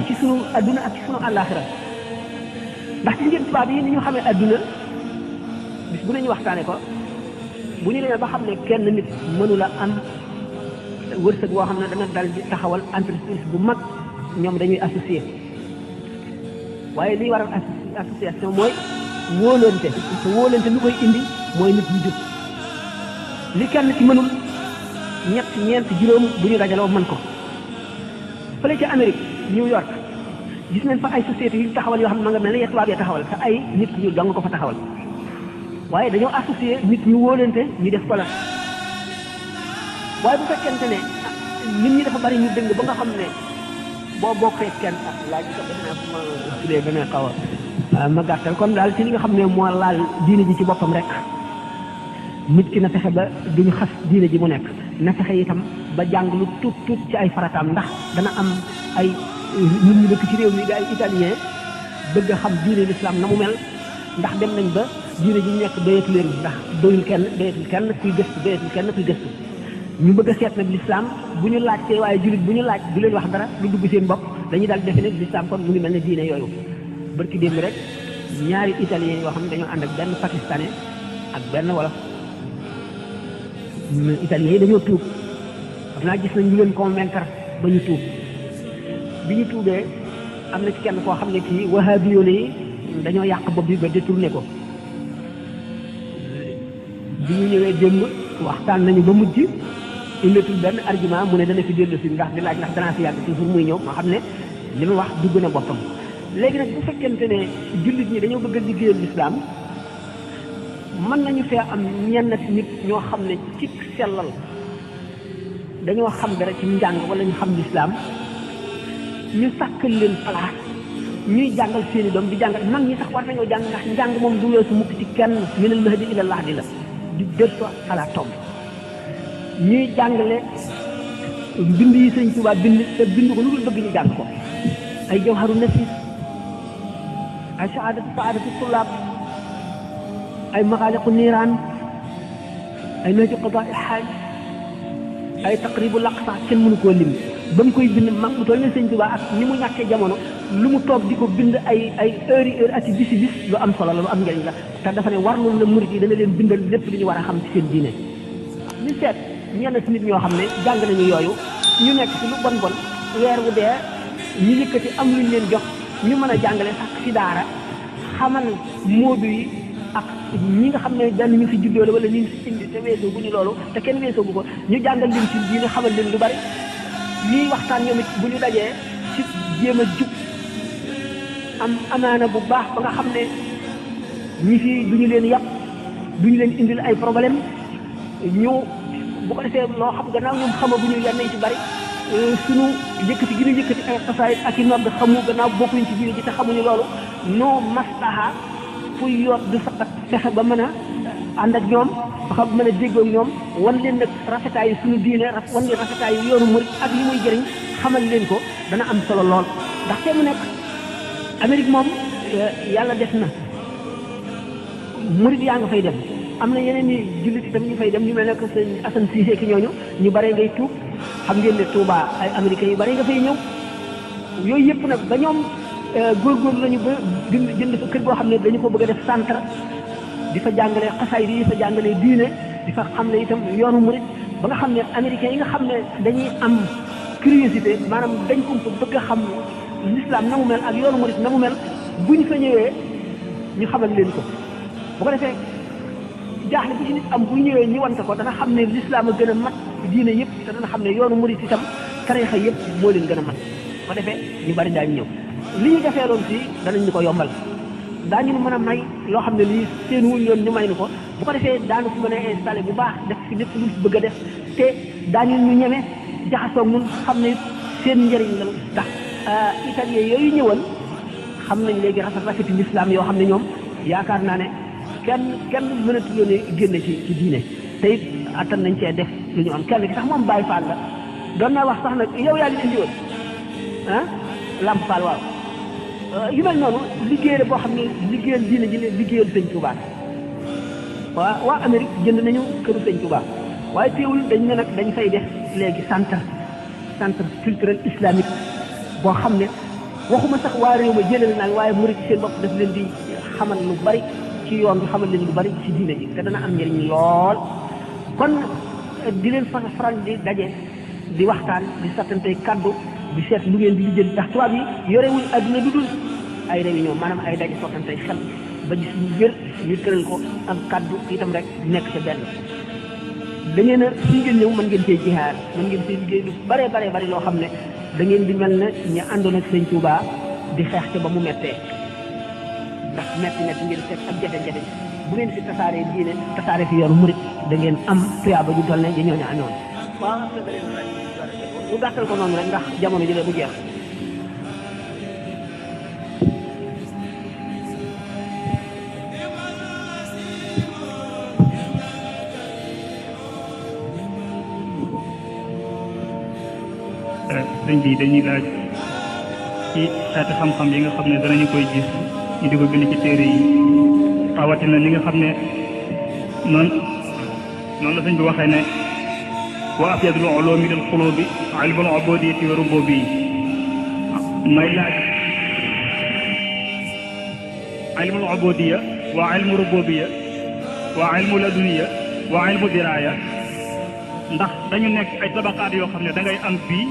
ci sunu adduna ak ci sunu àllaaxira ndax ci ngeen tubaab yi ni ñu xamee adduna bis bu nañu waxtaane ko bu ñu demee ba xam ne kenn nit mënula am wërsëg boo xam ne dana dal di taxawal entreprise bu mag ñoom dañuy associé waaye liy waral association mooy wóolante te wóolante lu koy indi mooy nit ñu jub li kenn ci mënul ñett ñeent juróom bu ñu dajaloo mën ko fële ca Amérique New York gis nañ fa ay sociétés yu taxawal yoo xam ne ma nga mel ne ya tubaab ya taxawal te ay nit ñu dong ko fa taxawal waaye dañoo associé nit ñu wóolante ñu def ko la waaye bu fekkente ne nit ñi dafa bari ñu dëng ba nga xam ne boo bokkee kenn ak laaj ko def naa fu ma tuddee dana xaw a ma gàttal kon daal ci li nga xam ne moo laal diine ji ci boppam rek nit ki na fexe ba duñu xas diine ji mu nekk na fexe itam ba jàng lu tuut ci ay farataam ndax dana am ay nit ñu dëkk ci réew mi di ay italien bëgg a xam diine l'islam na mu mel ndax dem nañ ba diine ji nekk doyatu leen ndax doyul kenn kuy gëstu ñu bëgg a seet nag l'islam bu ñu laajtee waaye jullit bu ñu laaj du leen wax dara lu dugg seen bopp dañuy daal defe ne l'islam kon mu ngi mel ne diine yooyu barki démb rek ñaari italien yoo xam ne dañoo ànd ak benn pakistanais ak benn wolof italien yi dañoo tuub xam naa gis nañ ñu leen convaincre ba ñu tuub bi ñu tuubee am na ci kenn koo xam ne kii wahabiyoon yi dañoo yàq bopp bi ba détourné ko bi ñu ñëwee démb waxtaan nañu ba mujj indatul benn argument mu ne dana fi dellu si ndax di laaj ndax danaa fi yàgg toujours muy ñëw moo xam ne li mu wax dugg na boppam léegi nag bu fekkente ne jullit ñi dañoo bëgg a liggéeyal lislaam mën nañu fee am ñenn nit ñoo xam ne ci sellal dañoo xam dara ci njàng wala ñu xam lislaam ñu sàkkal leen place ñuy jàngal seeni doom di jàngal mag ñi sax war nañoo jàng ndax njàng moom du weesu mukk ci kenn minal mahdi ila lahdi la di delto ala tomb ñuy jàngale bind yi Sëñ Tuubaa bind te bind ko lu dul bëgg ñu jàng ko ay jawharu nafis ay saadatu tullaab ay maxaaliqu niiraan ay nahju qadaa il xaaj ay taqribu laqsa kenn mënu koo lim ba mu koy bind mag mu toll ne Sëñ Tuubaa ak ni mu ñàkkee jamono lu mu toog di ko bind ay heure ati bisi bis lu am solo la lu am njëriñ la te dafa ne war loolu la murid yi dana leen bindal lépp li ñu war a xam ci seen diine ñu seet ñenn ci nit ñoo xam ne jàng nañu yooyu ñu nekk ci lu bon bon weer wu dee ñu yëkkati am luñ leen jox ñu mën a jàngale sax ci daara xamal moodu yi ak ñi nga xam ne dañ ñu fi juddoo la wala ñu fi indi te weesoo bu ñu loolu te kenn weesoo bu ko ñu jàngal leen ci diine xamal leen lu bari ñuy waxtaan ñoom it bu ñu dajee ci jéem a jub am amaana bu baax ba nga xam ne ñi fi duñu leen yàpp duñu leen indil ay problème ñu bu ko defee loo xam gannaaw ñoom xamaguñu yenn yi ci bari suñu yëkkati gi ñu yëkkati ay xasaayit ak i nodd xamu gannaaw bokkuñ ci diine ji te xamuñu loolu noo maslaha fuy yoot du saqat fexe ba mën a ànd ak ñoom ba xam mën a déggoo ak ñoom wan leen nag rafetaayu suñu diine wan leen rafetaayu yoonu murid ak li muy jëriñ xamal leen ko dana am solo lool ndax te mu nekk Amérique moom yàlla def na murid yaa nga fay dem am na yeneen i jullit itam ñu fay dem ñu mel ne que sëñ Assane Cissé ki ñooñu ñu bare ngay tuub xam ngeen ne Touba ay américains yu bare nga fay ñëw yooyu yëpp nag ba ñoom góorgóorlu lañu ba jënd fa kër goo xam ne dañu ko bëgg a def centre di fa jàngale xasaay di fa jàngale diine di fa xam ne itam yoonu murid ba nga xam ne américains yi nga xam ne dañuy am curiosité maanaam dañ ko bëgg a xam l'islam na mu mel ak yoonu murid na mu mel bu ñu fa ñëwee ñu xamal leen ko bu ko defee jaaxle bu ci nit am bu ñëwee ñu wante ko dana xam ne l'islam a gën a mat diine yëpp te dana xam ne yoonu murid itam tarixa yëpp moo leen gën a mat bu ko defee ñu bari daañu ñëw li ñu defee loolu fii danañ ñu ko yombal daañu mën a may loo xam ne lii seen wuñ yoon ñu may ni ko bu ko defee daanu fi mën a installé bu baax def fi lépp lu bëgg a def te daañu ñu ñeme jaxasoo mun xam ne seen njëriñ la ndax italien yooyu ñëwoon xam nañ léegi rafeti l'islam yoo xam ne ñoom yaakaar naa ne kenn mënatuloo ne génne ci diine te it attan nañ cee def lu ñu am kenn ki sax moom Baye Fall la doon naa wax sax nag yow yaa leen indi woon ah Lamp Fall waaw yu mel noonu liggéey la boo xam ne liggéeyal diine ji liggéeyal sëñ Touba waa Amérique jënd nañu këru sëñ Touba waaye teewul dañ ne nag dañ fay def léegi centre culturel islamique boo xam ne waxuma sax waa réew ma jëlal naan waaye murid seen bopp daf leen di xamal lu bari ci yoon bi xamal leen lu bari ci diine ji te dana am njëriñ lool kon di leen faral di daje di waxtaan di sattantey kaddu di seet lu ngeen di lijjël ndax tubaab yi yorewuñ adduna lu dul ay réunion maanaam ay daje sottantey xel ba gis lu wér ñu tëral ko am kaddu itam rek nekk ca benn da ngeen a fi ngeen ñëw mën ngeen cee jihaar mën ngeen cee liggéey lu bare bari loo xam ne da ngeen di mel ne ñu àndoon ak sëñ Touba di xeex ca ba mu mettee ndax metti ngeen fekk ak jafe-jafe bu ngeen fi tasaaree diine tasaare fi yoonu murit da ngeen am tuyaaba ju toll ne di ñooñu amoon waaw am na beneen ñu gàttal ko noonu rek ndax jamono ji la bu jeex sëñ bi dañuy laaj ci xeeti xam-xam yi nga xam ne danañu koy gis ñu di ko bind ci téere yi rawatina li nga xam ne noonu la sëñ bi waxee ne wa afyadul ulumi lil qulubi ilmul ubudiyati wa rububiyyi may laaj ilmul ubudiyya wa ilmu rububiyya wa ilmu laduniyya wa ilmu diraya ndax dañu nekk ay tabaqaat yoo xam ne da ngay am bii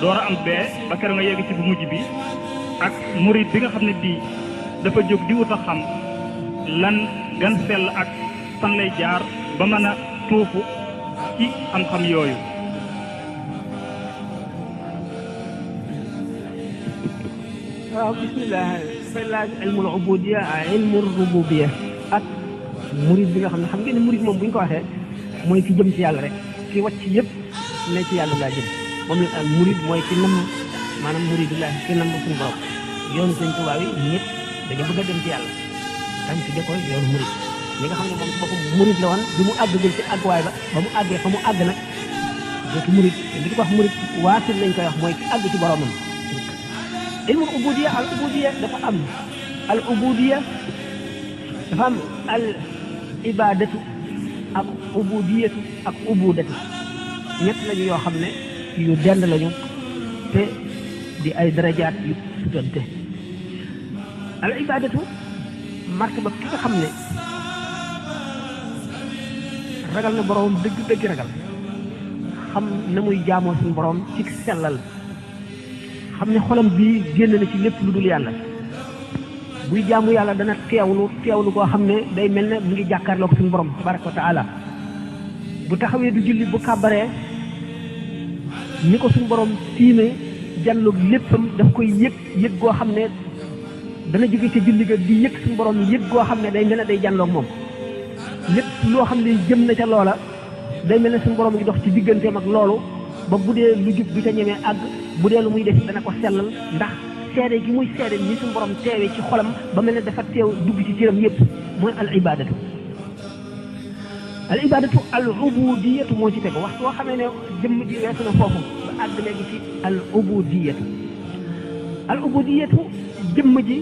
door a am bee ba keroog nga yegg ci bu mujj bi ak murid bi nga xam ne bii dafa jóg di wut a xam lan gan sell ak fan lay jaar ba mën a tuufu ci xam-xam yooyu. waaw bismillah dafay laaj ilmul ubudiyya ilmu rububiyya ak murid bi nga xam ne xam ngeen ne murid moom bu ñu ko waxee mooy ki jëm ci yàlla rek ki wàcc yëpp ne ci yàlla laa jëm moom la al murid mooy ki nam maanaam muridullah ki nam suñu borom yoonu sëñ Tuubaa yi ñëpp dañu bëgg a dem ci yàlla dañ ci ko yoonu murid ñi nga xam ne moom ci boppam murid la woon bi mu àggagul ci àgguwaay ba mu àggee fa mu àgg nag dootu murid li ko wax murid waasil lañ koy wax mooy ki àgg ci boromam ilmul ubudiyya al ubudiyya dafa am al ubudiyya dafa am al ibadatu ak ubudiyatu ak ubudatu ñett lañu yoo xam ne yu dend lañu te di ay darajaat yu sutante al ibadatu martaba ki nga xam ne ragal na borom dëgg ragal xam na muy jaamoo suñu borom ci sellal xam ne xolam bii génn na ci lépp lu dul yàlla buy jaamu yàlla dana teewlu koo xam ne day mel ne mu ngi jàkkaarloo ko suñu borom tabaraka wa taala bu taxawee du julli bu kàbbaree ni ko suñu borom tiimee jàlloog léppam daf koy yëg goo xam ne dana jóge ca julli ga di yëg suñu borom yëg goo xam ne day mel ne day jàlloog moom lépp loo xam ne jëm na ca loola day mel ne suñu borom ngi dox ci digganteem ak loolu ba bu dee lu jub du ca ñemee àgg bu dee lu muy def dana ko sellal ndax seede gi muy seede ni suñu borom teewee ci xolam ba mel ne dafa teew dugg ci cëram yépp mooy al ibadatu al ubudiyatu moo ci tegu waxtu boo xamee ne jëmm ji weesu na foofu ba àgg léegi ci al ubudiyatu jëmm ji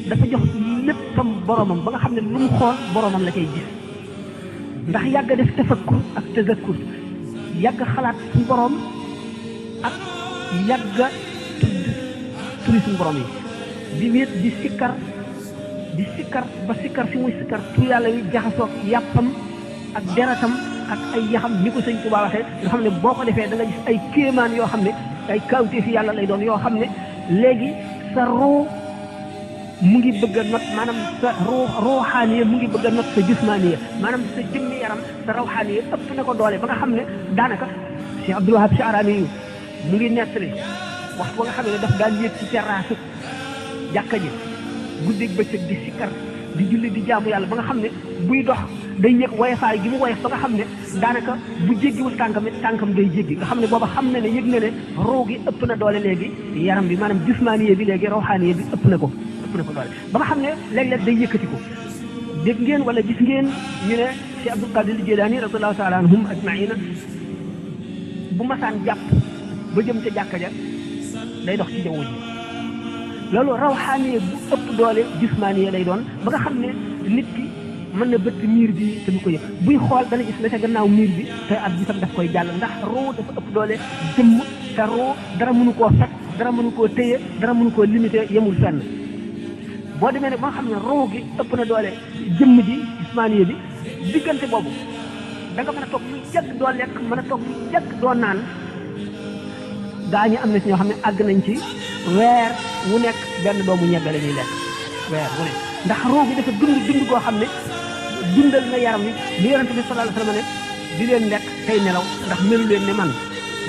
dafa jox léppam boromam ba nga xam ne lu mu xool boromam la cay gis ndax yàgg def tafakkur ak tazakkur yàgg xalaat suñu borom ak yàgg turi suñu borom yi di wéet di sikkar ba sikkar fi muy sikkar tu yàlla wi jaxasoog yàppam ak deratam ak ay yaxam ni ko sëñ Tuubaa waxee nga xam ne boo ko defee da nga gis ay kéemaan yoo xam ne ay kawtee fi yàlla lay doon yoo xam ne léegi sa ruu mu ngi bëgg a not maanaam sa ruuxaaniya mu ngi bëgg a not sa jismaaniya maanaam sa jëmmi yaram sa rawxaaniya ëpp na ko doole ba nga xam ne daanaka Cheikh Abdul Wahab Sha'rani yu mu ngi nettali waxtu ba nga xam ne daf daan yéeg ci terrasse jàkka ji guddeeg bëccëg di sikkar di julli di jaamu yàlla ba nga xam ne buy dox day yëg woyofaay gi mu woyof ba nga xam ne daanaka bu jéggiwul tànkam day jéggi nga xam ne booba xam na ne yëg na ne ruu gi ëpp na doole léegi yaram bi maanaam jismaaniya bi léegi rawxaaniya bi ëpp na ko doole ba nga xam ne léeg-léeg day yëkkati ko dégg ngeen wala gis ngeen ñu ne Cheikh Abdul Qadir Jilaani radiyallahu taala anhum ajmaina bu masaan jàpp ba jëm ca jàkka ja day dox ci jaww ji loolu rawxaaniya bu ëpp doole jismaaniya lay doon ba nga xam ne nit ki mën na bëtt miir bi te du ko yëg buy xool dana gis la ca gannaaw miir bi te ak gisam daf koy jàll ndax ruu dafa ëpp doole jëmm te ruu dara mënu koo fekk dara mënu koo téye dara mënu koo limité yemul fenn boo demee ne ba nga xam ne ruu gi ëpp na doole jëmm ji jismaaniya bi diggante boobu da nga mën a toog lu jàkk doo lekk mën a toog lu jàkk doo naan gaa ñi am na si ñoo xam ne àgg nañ ci weer wu nekk benn doomu ñebbe la ñuy lekk weer wu nekk ndax ruu gi dafa dund goo xam ne dundal na yaram wi li yonente bi sallallahu alayhi wasallam ne di leen lekk tey nelaw ndax melu leen ne man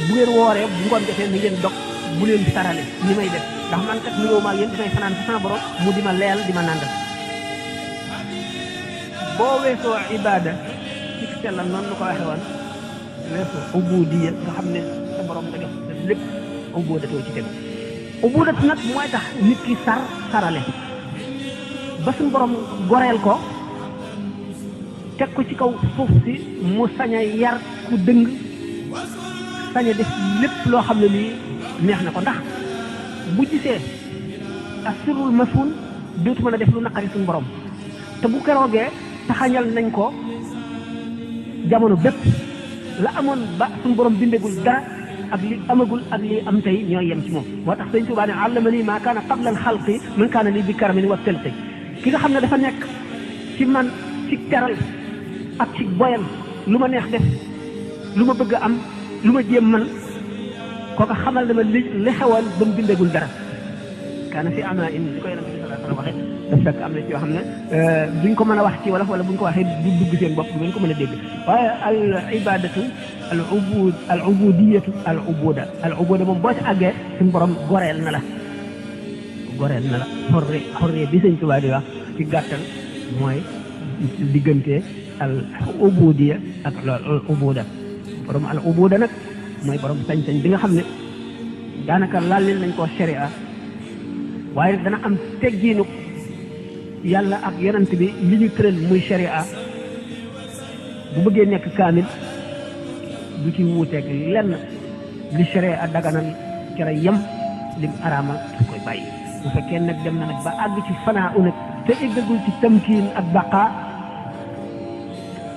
bu ngeen wooree bu ngoon jotee ni ngeen dog bu leen sarale ni may def ndax man kat nuyoo maa yéen dafay fanaan ci sama borom mu di ma leel di ma nàndal boo weesoo ibada ci sellal noonu lu ko waxee woon weesoo ubudiya nga xam ne sa borom nga jox lépp ubudatoo ci tegu ubudat nag mooy tax nit ki sarale ba suñu borom goreel ko teg ko ci kaw suuf si mu sañ a yar ku dëng sañ a def lépp loo xam ne lii neex na ko ndax bu gisee asirul masul dootu mën a def lu naqari suñu borom te bu keroogee taxañal nañ ko jamono bépp la amoon ba suñu borom bindegul dara ak li amagul ak li am tey ñooy yem ci moom moo tax sëñ Tuubaa ne allamani maa kaana qabla al xalqi man kaana li bi karamin wa telqi ki nga xam ne dafa nekk ci man ci teral ak ci boyal lu ma neex def lu ma bëgg a am lu ma jéem man kooka xamal dama li xewoon ba mu bindagul dara kaana fi ama in li ko yonent bi sallallahu alayhi wa sallam waxee daf fekk am na ci yoo xam ne duñ ko mën a wax ci wolof wala buñ ko waxee du dugg seen bopp du ngeen ko mën a dégg waaye al ibadatu al ubuda moom boo ci àggee suñu borom goreel na la xorre bi sëñ Tuubaa di wax ci gàttal mooy diggante al ubudiya ak al ubuda borom al ubuda nag mooy borom sañ-sañ bi nga xam ne daanaka laal nañ koo sharia waaye dana am teggiinu yàlla ak yonent bi li ñu tëral muy sharia bu bëggee nekk kaamil du ci wuuteeg lenn li sharia daganal cere yem lim araamal daf koy bàyyi bu fekkee nag dem na nag ba àgg ci fanaa u nag te eggagul ci tamkiin ak baqaa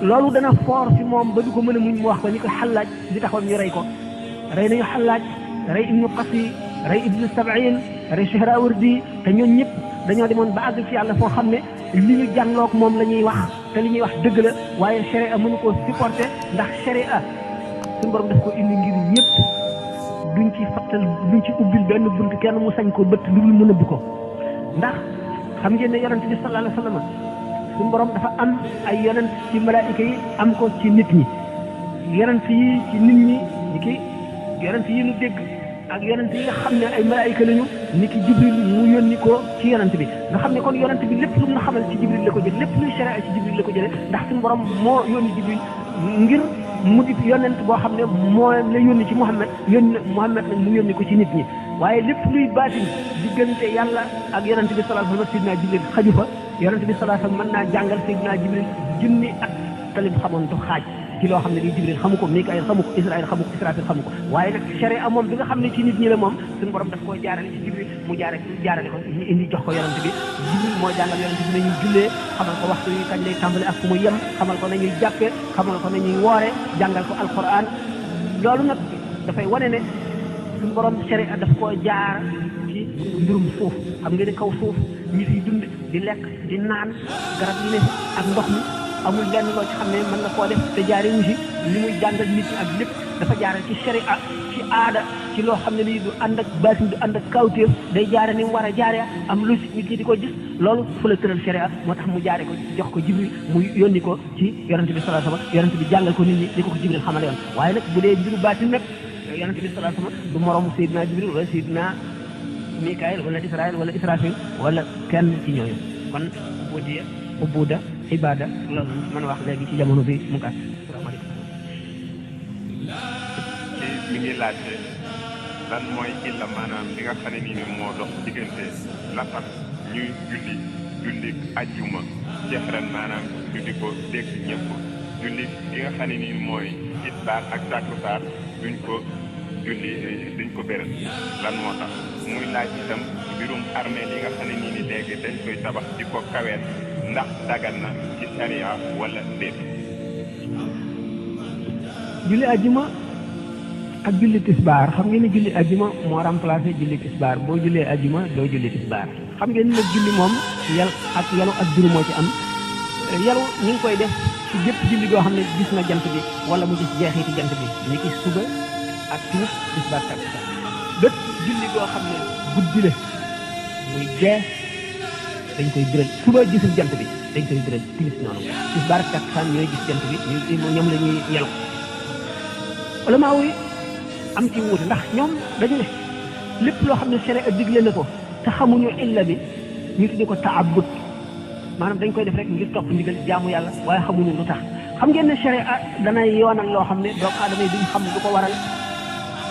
loolu dana foor fi moom ba du ko mën a muñ mu wax ko ni ko xallaaj li taxoon ñu rey ko rey nañu xallaaj rey ibnu qasi rey ibnu sabain rey Suhrawardi te ñooñu ñëpp dañoo demoon ba àgg ci yàlla foo xam ne li ñu jànloog moom la ñuy wax te li ñuy wax dëgg la waaye sharia mënu koo supporter ndax sharia suñu borom daf ko indi ngir ñëpp duñ ci fattal duñ ci ubbil benn bunt kenn mu sañ ko bëtt lu dul mu nëbb ko ndax xam ngeen ne yonent bi sallallahu alayhi wa sallam suñu borom dafa am ay yonent ci malaayika yi am ko ci nit ñi yonent yi ci nit ñi ni ki yonent yi ñu dégg ak yonent yi nga xam ne ay malaayika lañu ni ki jibril mu yónni ko ci yonent bi nga xam ne kon yonent bi lépp lu mu xamal ci jibril la ko jël lépp luy sharia ci jibril la ko jëlee ndax suñu borom moo yónni jibril ngir mu di yonent boo xam ne moo la yónni ci Muhammad nag mu yónni ko ci nit ñi waaye lépp luy baatin diggante yàlla ak yonent bi sallallahu alayhi wa sallam Seydina Jibril xaju fa yonent bi sallallahu alayhi wa sallam mën naa jàngal Seydina Jibril junni at talim xamoon du xaaj ci loo xam ne lii Jibril xamu ko Mikaayil xamu ko Israël xamu ko Israfil xamu ko waaye nag sharia moom bi nga xam ne ci nit ñi la moom suñu borom daf koo jaarale ci Jibril mu jaarale ko ñu indi jox ko yonent bi Jibril moo jàngal yonent bi nañuy jullee xamal ko waxtu yi kañ lay tàmbali ak fu mu yem xamal ko nañuy jàppee xamal ko nañuy woore jàngal ko alquran loolu nag dafay wane ne suñu borom sharia daf koo jaar ci mbirum suuf xam nga ne kaw suuf ñi fiy dund di lekk di naan garab yi ne ak ndox mi amul lenn loo ci xam ne mën na koo def te jaare wu si li muy jàngal nit ñi ak lépp dafa jaare ci sharia ci aada ci loo xam ne lii du ànd ak baatin du ànd ak kawtéef day jaare ni mu war a jaare am lu si nit ñi di ko gis loolu fu la tëral sharia moo tax mu jaare ko jox ko Jibril mu yónni ko ci yonente bi sallallahu alayhi wasallam yonente bi jàngal ko nit ñi di ko Jibril xamale yoon waaye nag bu dee mbiru baatin nag yonente bi sallallahu alayhi wasallam du moromu Seydina Jibril wala Seydina Mikaayil wala Israël wala Israfil wala kenn ci ñooñu kon ubuda ibada loolu mën a wax léegi ci jamono bi mu gàtt. asalaamaaleykum. mi ngi laajte lan mooy illa maanaam li nga xam ne nii moo dox diggante la tax ñuy julli ajjuma jëfran maanaam ñu di ko dégg ñëpp julli li nga xam ne nii mooy tisbaar ak takkusaan duñ ko béral lan moo tax muy laaj itam mbirum armée li nga xam ne nii ni léegi dañ koy tabax di ko kaweel ndax dagan na ci sharia wala déet. julli ajjuma ak julli tisbaar xam ngeen ne julli ajjuma moo remplacé julli tisbaar boo jullee ajjuma doo julli tisbaar xam ngeen ne julli moom yalu ak juru moo ci am yalu ñu ngi koy def ci jëpp julli goo xam ne gis na jant bi wala mu gis jeexiti jant bi ni ki suba ak timis tisbaar takkusaan bépp julli goo xam ne guddi la muy jeex dañ koy biral suba gisul jant bi dañ koy biral timis noonu tisbaar ak takkusaan ñooy gis jant bi ñoom la ñuy yalu ulama yi am ci wuute ndax ñoom dañu ne lépp loo xam ne sharia digle na ko te xamuñu illa bi ñu tudde ko taabud maanaam dañ koy def rek ngir topp ndigal jaamu yàlla waaye xamuñu lu tax xam ngeen ne sharia danay yoonal loo xam ne doomu aadama yi duñ xam lu ko waral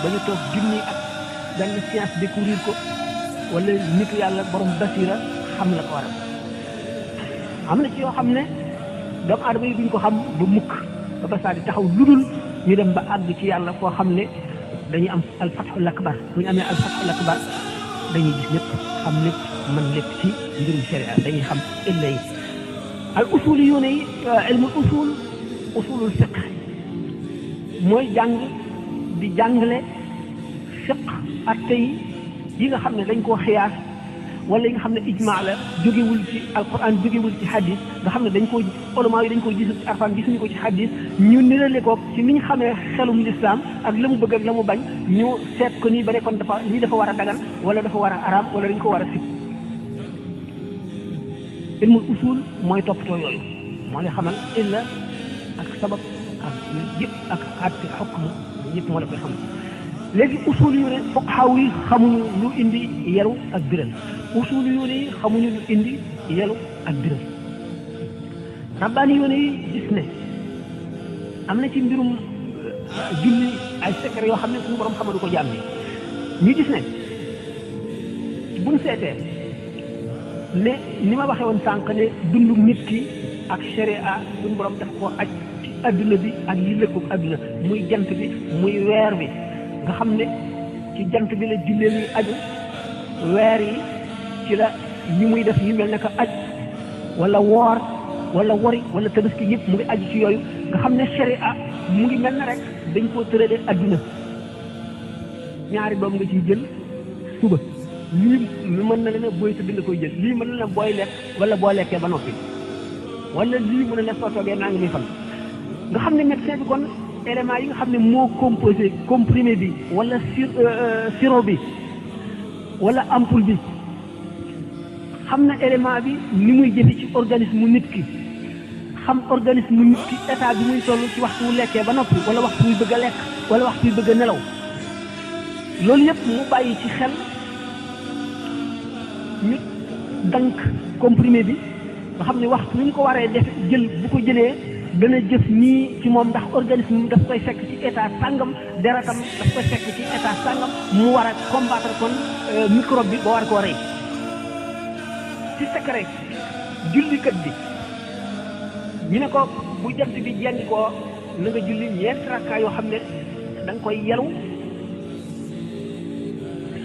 ba ñu toog junni ak benn science découvrir ko wala nitu yàlla borom basira xam la ko waral am na ci yoo xam ne doomu aadama yi duñ ko xam ba mukk ba basaa di taxaw ludul ñu dem ba àgg ci yàlla foo xam ne dañuy am alfathul akbar bu ñu amee alfathul akbar dañuy gis lépp xam lépp mën lépp ci mbirum sharia dañuy xam illa yi al usul yu ne ilmul usulul fiqh mooy jàng di jàngale fiqh atte yi nga xam ne dañ koo xiyaas wala yi nga xam ne ijmaa la jógewul ci alquran jógewul ci hadis nga xam ne dañ koo ulama yi dañ koo gis ci alquran gisuñu ko ci hadis ñu nirale ko ci ni ñu xamee xelum lislaam ak la mu bëgg ak la mu bañ ñu seet ko nii ba ne kon lii dafa war a dagan wala dafa war a araam wala dañ ko war a sib ilmul usul mooy toppatoo yooyu moo lay xamal illa ak sabab ak yëpp ak àtte xukm yëpp moo la koy xamal léegi usul yu ne fuqahaa yi xamuñu lu indi yaru ak biral usul yu ne yi xamuñu lu indi yaru ak biral rabbaani yu ne yi gis ne am na ci mbirum julli ay secret yoo xam ne suñu borom xamadu ko jaam ni ñu gis ne buñ seetee ne ni ma waxee woon sànq ne dundu nit ki ak sharia suñu borom daf koo aj ci adduna bi ak yi lëkkoog adduna muy jant bi muy weer bi nga xam ne ci jant bi la jullee muy aju weer yi ci la ñi muy def yu mel ne que aj wala woor wala wori wala tabaski yëpp mu ngi aju ci yooyu nga xam ne sharia mu ngi mel na rek dañ koo tëralee adduna ñaari doom nga ciy jël suba lii mën na leen booy tëdd nga koy jël lii mën na leen booy lekk wala boo lekkee ba noppi wala lii mën na leen soo toogee naa ngi muy fan nga xam ne médecin bi kon éléments yi nga xam ne moo composé comprimé bi wala sirop bi wala ampoule bi xam na élément bi ni muy jëfe ci organisme mu nit ki xam organisme mu nit ki état bi muy toll ci waxtu wu lekkee ba noppi wala waxtu wu bëgg a lekk wala waxtu wu bëgg a nelaw loolu yëpp mu bàyyi ci xel ñu dank comprimé bi nga xam ne waxtu wi mu ko waree def jël bu ko jëlee dana jëf nii ci moom ndax organisme daf koy fekk ci état sàngam deretam daf koy fekk ci état sàngam mu war a combattre kon microbe bi ba war koo rey ci secret jullikat bi ñu ne ko bu jant bi jengi koo na nga julli ñeenti rakkaa yoo xam ne da nga koy yelu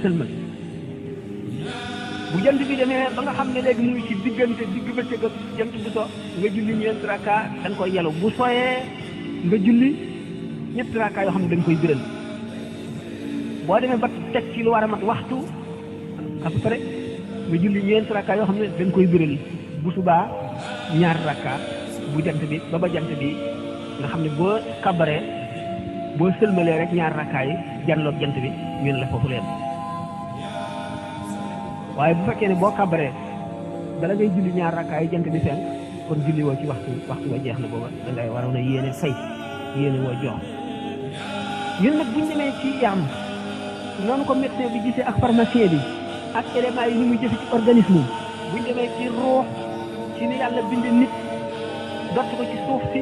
sëlmal bu jant bi demee ba nga xam ne léegi mu ngi ci diggante digg bëccëg ak jant bu so nga julli ñeenti rakkaa da nga koy yelu bu sooyee nga julli ñetti rakkaa yoo xam ne da nga koy biral boo demee ba teg ci lu war a mat waxtu à peu près nga julli ñeenti rakkaa yoo xam ne da nga koy biral bu subaa ñaar rakkaa bu jant bi ba jant bi nga xam ne boo kabaree boo sëlmalee rek ñaar rakkaa yi janloog jant bi ñun la foofu leen waaye bu fekkee ne boo kabaree bala ngay julli ñaar rakkaa yi jant bi fenk kon julli woo ci waxtu wa jeex na booba da ngay waroon a yéene fay yéene woo jox ñun nag buñ demee ci yaram noonu ko médecin bi gisee ak pharmacien bi ak éléments yi ni muy jëfe ci organisme buñ demee ci ruux ci ni yàlla bind nit dott ko ci suuf si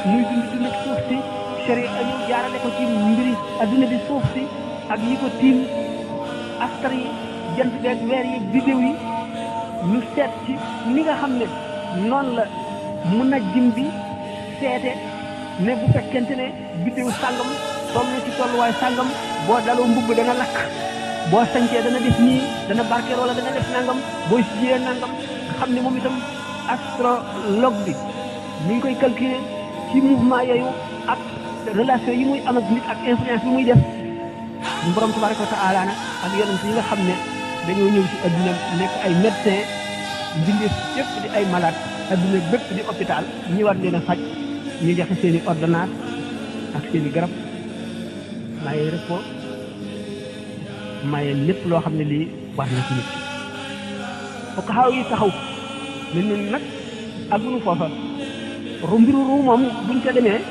muy dund ak suuf si sharia ñu jaarale ko ci mbiri adduna bi suuf si ak yi ko tiim astar yi jant beeg weer yi bidéew yi ñu seet ci ni nga xam ne noonu la mun a jim bi seete ne bu fekkente ne bidéew sàngam toll na ci tolluwaay sàngam boo daloo mbubb dana lakk boo sañcee dana def nii dana barkeel wala dana def nangam booy siyee nangam nga xam ne moom itam astrologue bi mi ngi koy calculer ci mouvement yooyu ak relation yi muy am ak nit ak influence bi muy def ñu borom tabaraka wa taala na ak yonent yi nga xam ne dañoo ñëw ci adduna nekk ay médecin mbindeef yëpp di ay malade adduna bépp di hôpital ñi war leen a faj ñu joxe seen i ordonnance ak seen i garab maye repos maye lépp loo xam ne lii war na ci nit ki fokk xaw yi taxaw mel noonu nag aggunu foofa mbiru ruu moom buñ ca demee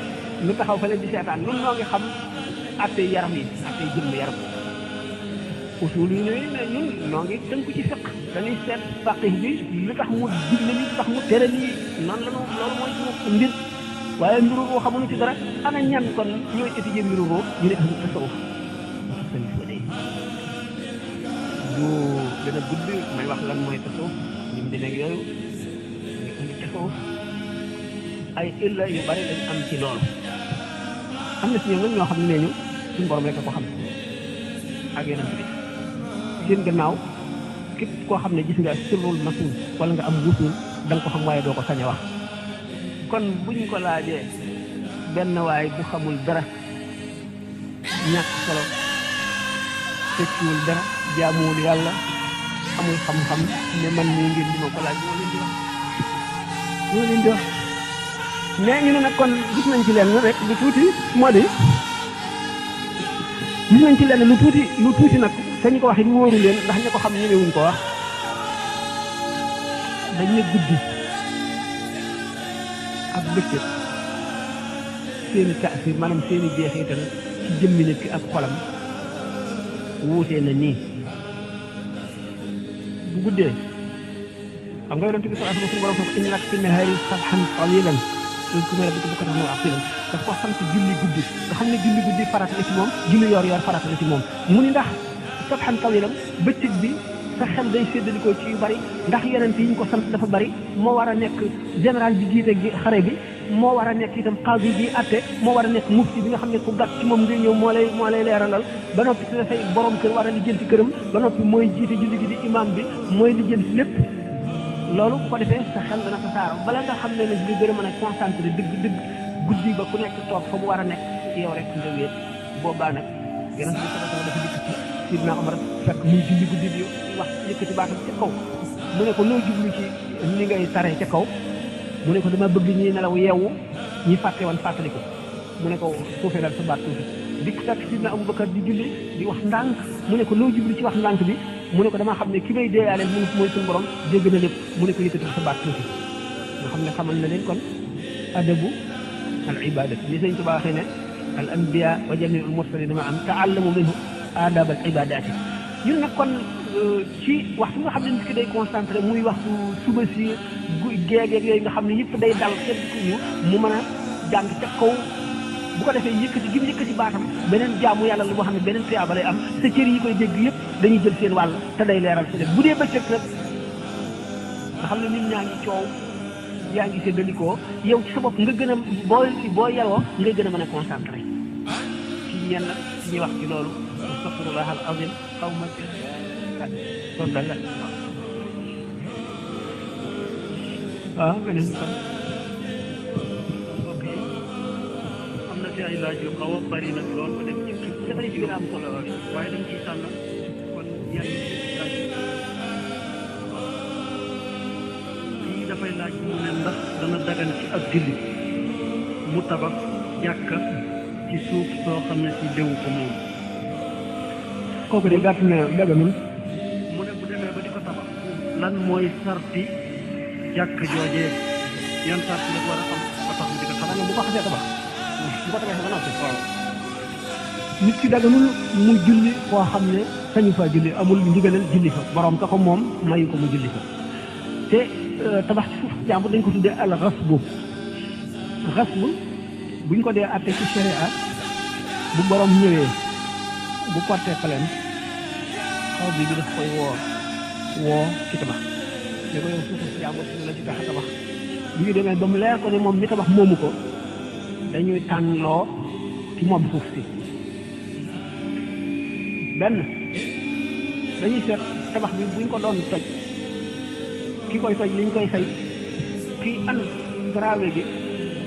lu taxaw fa leen di seetaan nun noo ngi xam atte yaram yi atte jëmm yaram usul yi ne ñun noo ngi tënku ci fiq dañuy seet faqih bi lu tax mu digle li lu tax mu tere lii noonu la loolu mooy suñu mbir waaye mbiru ruu xamuñu ci dara ana ñan kon ñooy étudier mbiru ruu ñu ne ahlu tasawuf du dana gudd may wax lan mooy tasawuf ñu mu demeeg yooyu ñu ahlu tasawuf ay illa yu bari dañ am ci loolu am na ci ñoom nag ñoo xam ne ñu suñu borom rek a ko xam ak yeneen bi seen gannaaw képp koo xam ne gis nga sirrul masuul wala nga am wusul da nga ko xam waaye doo ko sañ a wax kon buñ ko laajee benn waay bu xamul dara ñàkk solo tekkiwul dara jaamuwul yàlla amul xam-xam ne man mii ngeen di ma ko laaj moo leen di wax mais ñu ne nag kon gis nañ ci lenn rek lu tuuti moo di gis nañ ci lenn lu tuuti nag te ñu ko wax it wóoru leen ndax ña ko xam ñemewuñ ko wax dañ ne guddi ak bëccëg seeni taasir maanaam seeni jeexital ci jëmmi nit ki ak xolam wuutee na nii bu guddee xam nga yonent bi sallallahu alayhi wa sallam borom inna laka fi nahaari sabhan tawilan uzkur rabbaka bukratan wa asiilan daf ko sant julli guddi nga xam ne julli guddi farata la ci moom julli yor yor farata la ci moom mu ni ndax sabhan tawilan bëccëg bi sa xel day séddalikoo ci yu bari ndax yonent yi ñu ko sant dafa bari moo war a nekk général bi jiite xare bi moo war a nekk itam qaadi bi atte moo war a nekk mufti bi nga xam ne ku gàtt ci moom ngay ñëw moo lay leeralal ba noppi si dafay borom kër war a lijjanti këram ba noppi mooy jiite julli gi di imam bi mooy lijjanti lépp loolu bu ko defee sa xel dana tasaaroo bala nga xam ne nag li gën a mën a concentré dëgg guddi ba ku nekk toog fa mu war a nekk yow rek nga wéet boobaa nag yonent bi sallallahu alayhi wa sallam dafa dikk ci Sidna Omar fekk muy julli guddi di wax yëkkati baatam ca kaw mu ne ko loo jublu ci ni ngay taree ca kaw mu ne ko dama bëgg ñi nelaw yeewu ñi fàtte woon fàttali ko mu ne ko suufeelal sa baat tuuti dikk fekk Sidna Abubakar di julli di wax ndànk mu ne ko loo jublu ci wax ndànk bi mu ne ko damaa xam ne ki may deeyaaleel mu mooy suñu borom dégg na lépp mu ne ko yëkkati sa baat tuuti nga xam ne xamal na leen kon adabu al ibadat li sëñ Tuubaa waxee ne al anbiya wa jamiul mursalin ma am taallamu minhu adab al ibadati ñun nag kon ci waxtu nga xam ne nit ki day concentré muy waxtu suba si géegeeg yooyu nga xam ne yëpp day dal kenn ñu mu mën a jàng ca kaw bu ko defee yëkkati gi mu yëkkati baatam beneen jaamu yàlla la boo xam ne beneen tuyaaba lay am sa cër yi koy dégg yëpp dañuy jël seen wàll te day leeral sa bu dee bëccëg nag nga xam ne nit ñaa ngi coow yaa ngi séddalikoo yow ci sa bopp nga gën a boo yeloo ngay gën a mën a concentré ci ñenn ñuy wax ci loolu astaghfirullah al azim xaw ma loolu danga waaw beneen kon ok am na ci ay laaj yu xaw a bari nag lool ba dem ci dafay ci gën a am solo waaye dañ ciy tànn kon yenn laaj lii dafay laaj mu ne ndax dana dagan ci ak jullit mu tabax jàkka ci suuf soo xam ne si déwu ko moom kooku de gàtt na daganul mu ne bu demee ba di ko tabax lan mooy sarti jàkk joojee yan sart la war a am ba tax mu di ko tabax bu ko xasee tabax bu ko tabaxee ba noppi waaw nit ki daganul mu julli koo xam ne sañu fa julli amul ndigalal julli fa borom ka ko moom mayu ko mu julli fa te tabax ci suuf jàmbur dañ ko tuddee al xasbu xasbu buñ ko dee atte ci sharia bu borom ñëwee bu porté plainte xaw bi daf koy woo ci tabax ne ko yow suufu jàmbur si la ci tax a tabax bu ñu demee ba mu leer ko ne moom mi tabax moomu ko dañuy tànnloo ci moom suuf si benn dañuy seet tabax bi buñ ko doon toj ki koy toj liñ koy fay kii an gravé gi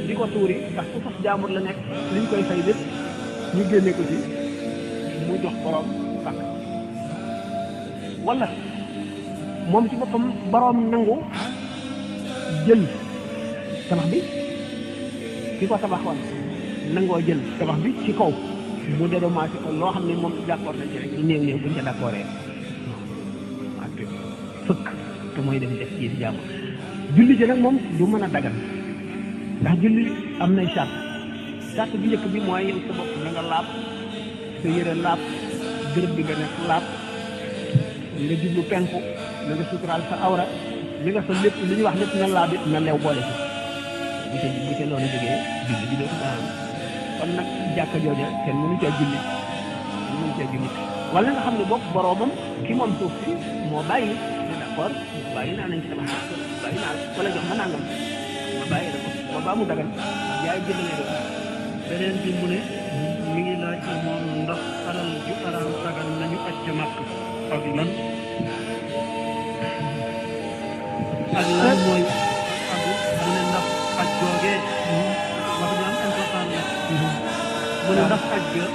di ko tuuri ndax su fas jaamur la nekk liñ koy fay lépp ñu génne ko ci mu jox borom sàkk wala moom ci boppam borom nangu jël tabax bi ki ko tabaxoon nangoo jël tabax bi ci kaw mu dédommagé ko loo xam ne moom d'accord nañ ci rek néew néew buñ ca d'accordee ak fëkk te mooy def ci si jàmm julli ji nag moom du mën a dagan ndax julli am nay charte bi njëkk bi mooy yow sa bopp na nga laab sa yére laab gërëb bi nga nekk laab nga jublu penku na nga suturaal sa awra li nga sa lépp li ñuy wax lépp na laab it na leew boole ci bu ca loolu jógee julli bi dootu baax kon nag jàkka jooja kenn mënu caa julli wala nga xam ne bopp boroomam ki moom suuf si moo bàyyi ne d'accord bàyyi naa nañ ci tabax bàyyi naa wala jox ma nangam ma bàyyi la ko boobaa mu dagan yaay jënd lay doon beneen bi mu ne mi ngi laaj moom ndax alal ju araam dagan nañu aj ca màkk ak lan mooy adu mu ne ndax aj joogee wax ju am important la mu ne ndax aj ga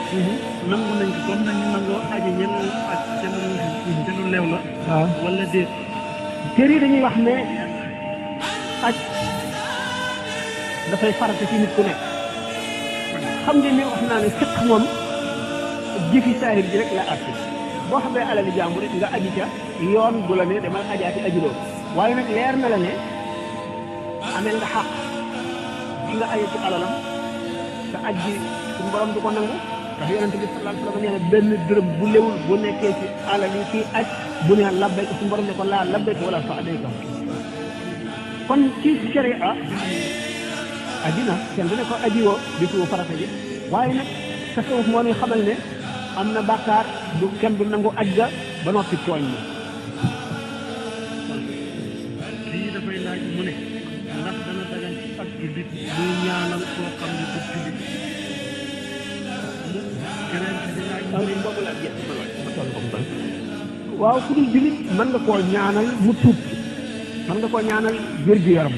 nangu nañ ko comme nañu nangoo aji ñen aj ca lu leew la wala déet téere yi dañuy wax ne aj dafay farata ci nit ku nekk xam ngeen ne wax naa ne fiq moom jëfi saahir ji rek la àtte boo xamee alali jàmbur rek nga aji ca yoon bu la ne demal ajaati ajuloo waaye nag leer na la ne amel nga xaq ki nga aye ci alalam te aj ji suñu borom du ko nangu ndax yonente bi sallallahu alayhi wa sallam nee na benn dërëm bu lewul bu nekkee ci alal yi kii aj bu ne labbayka suñu borom ne ko laa labbayka wala fa adayka kon ci sharia addina kenn du ne ko aji woo di ko farata ji waaye nag tasawuf moo ñuy xamal ne am na bàkkaar du kenn du nangu aj ga ba noppi tooñ ma lii dafay laaj mu ne ndax dana dagan ci ak jullit muy ñaanal koo xam ne du jullit mu keneen di laaj mu ne boobu la jeex waaw ku dul jullit mën nga koo ñaanal mu tuub mën nga koo ñaanal wér gu yaram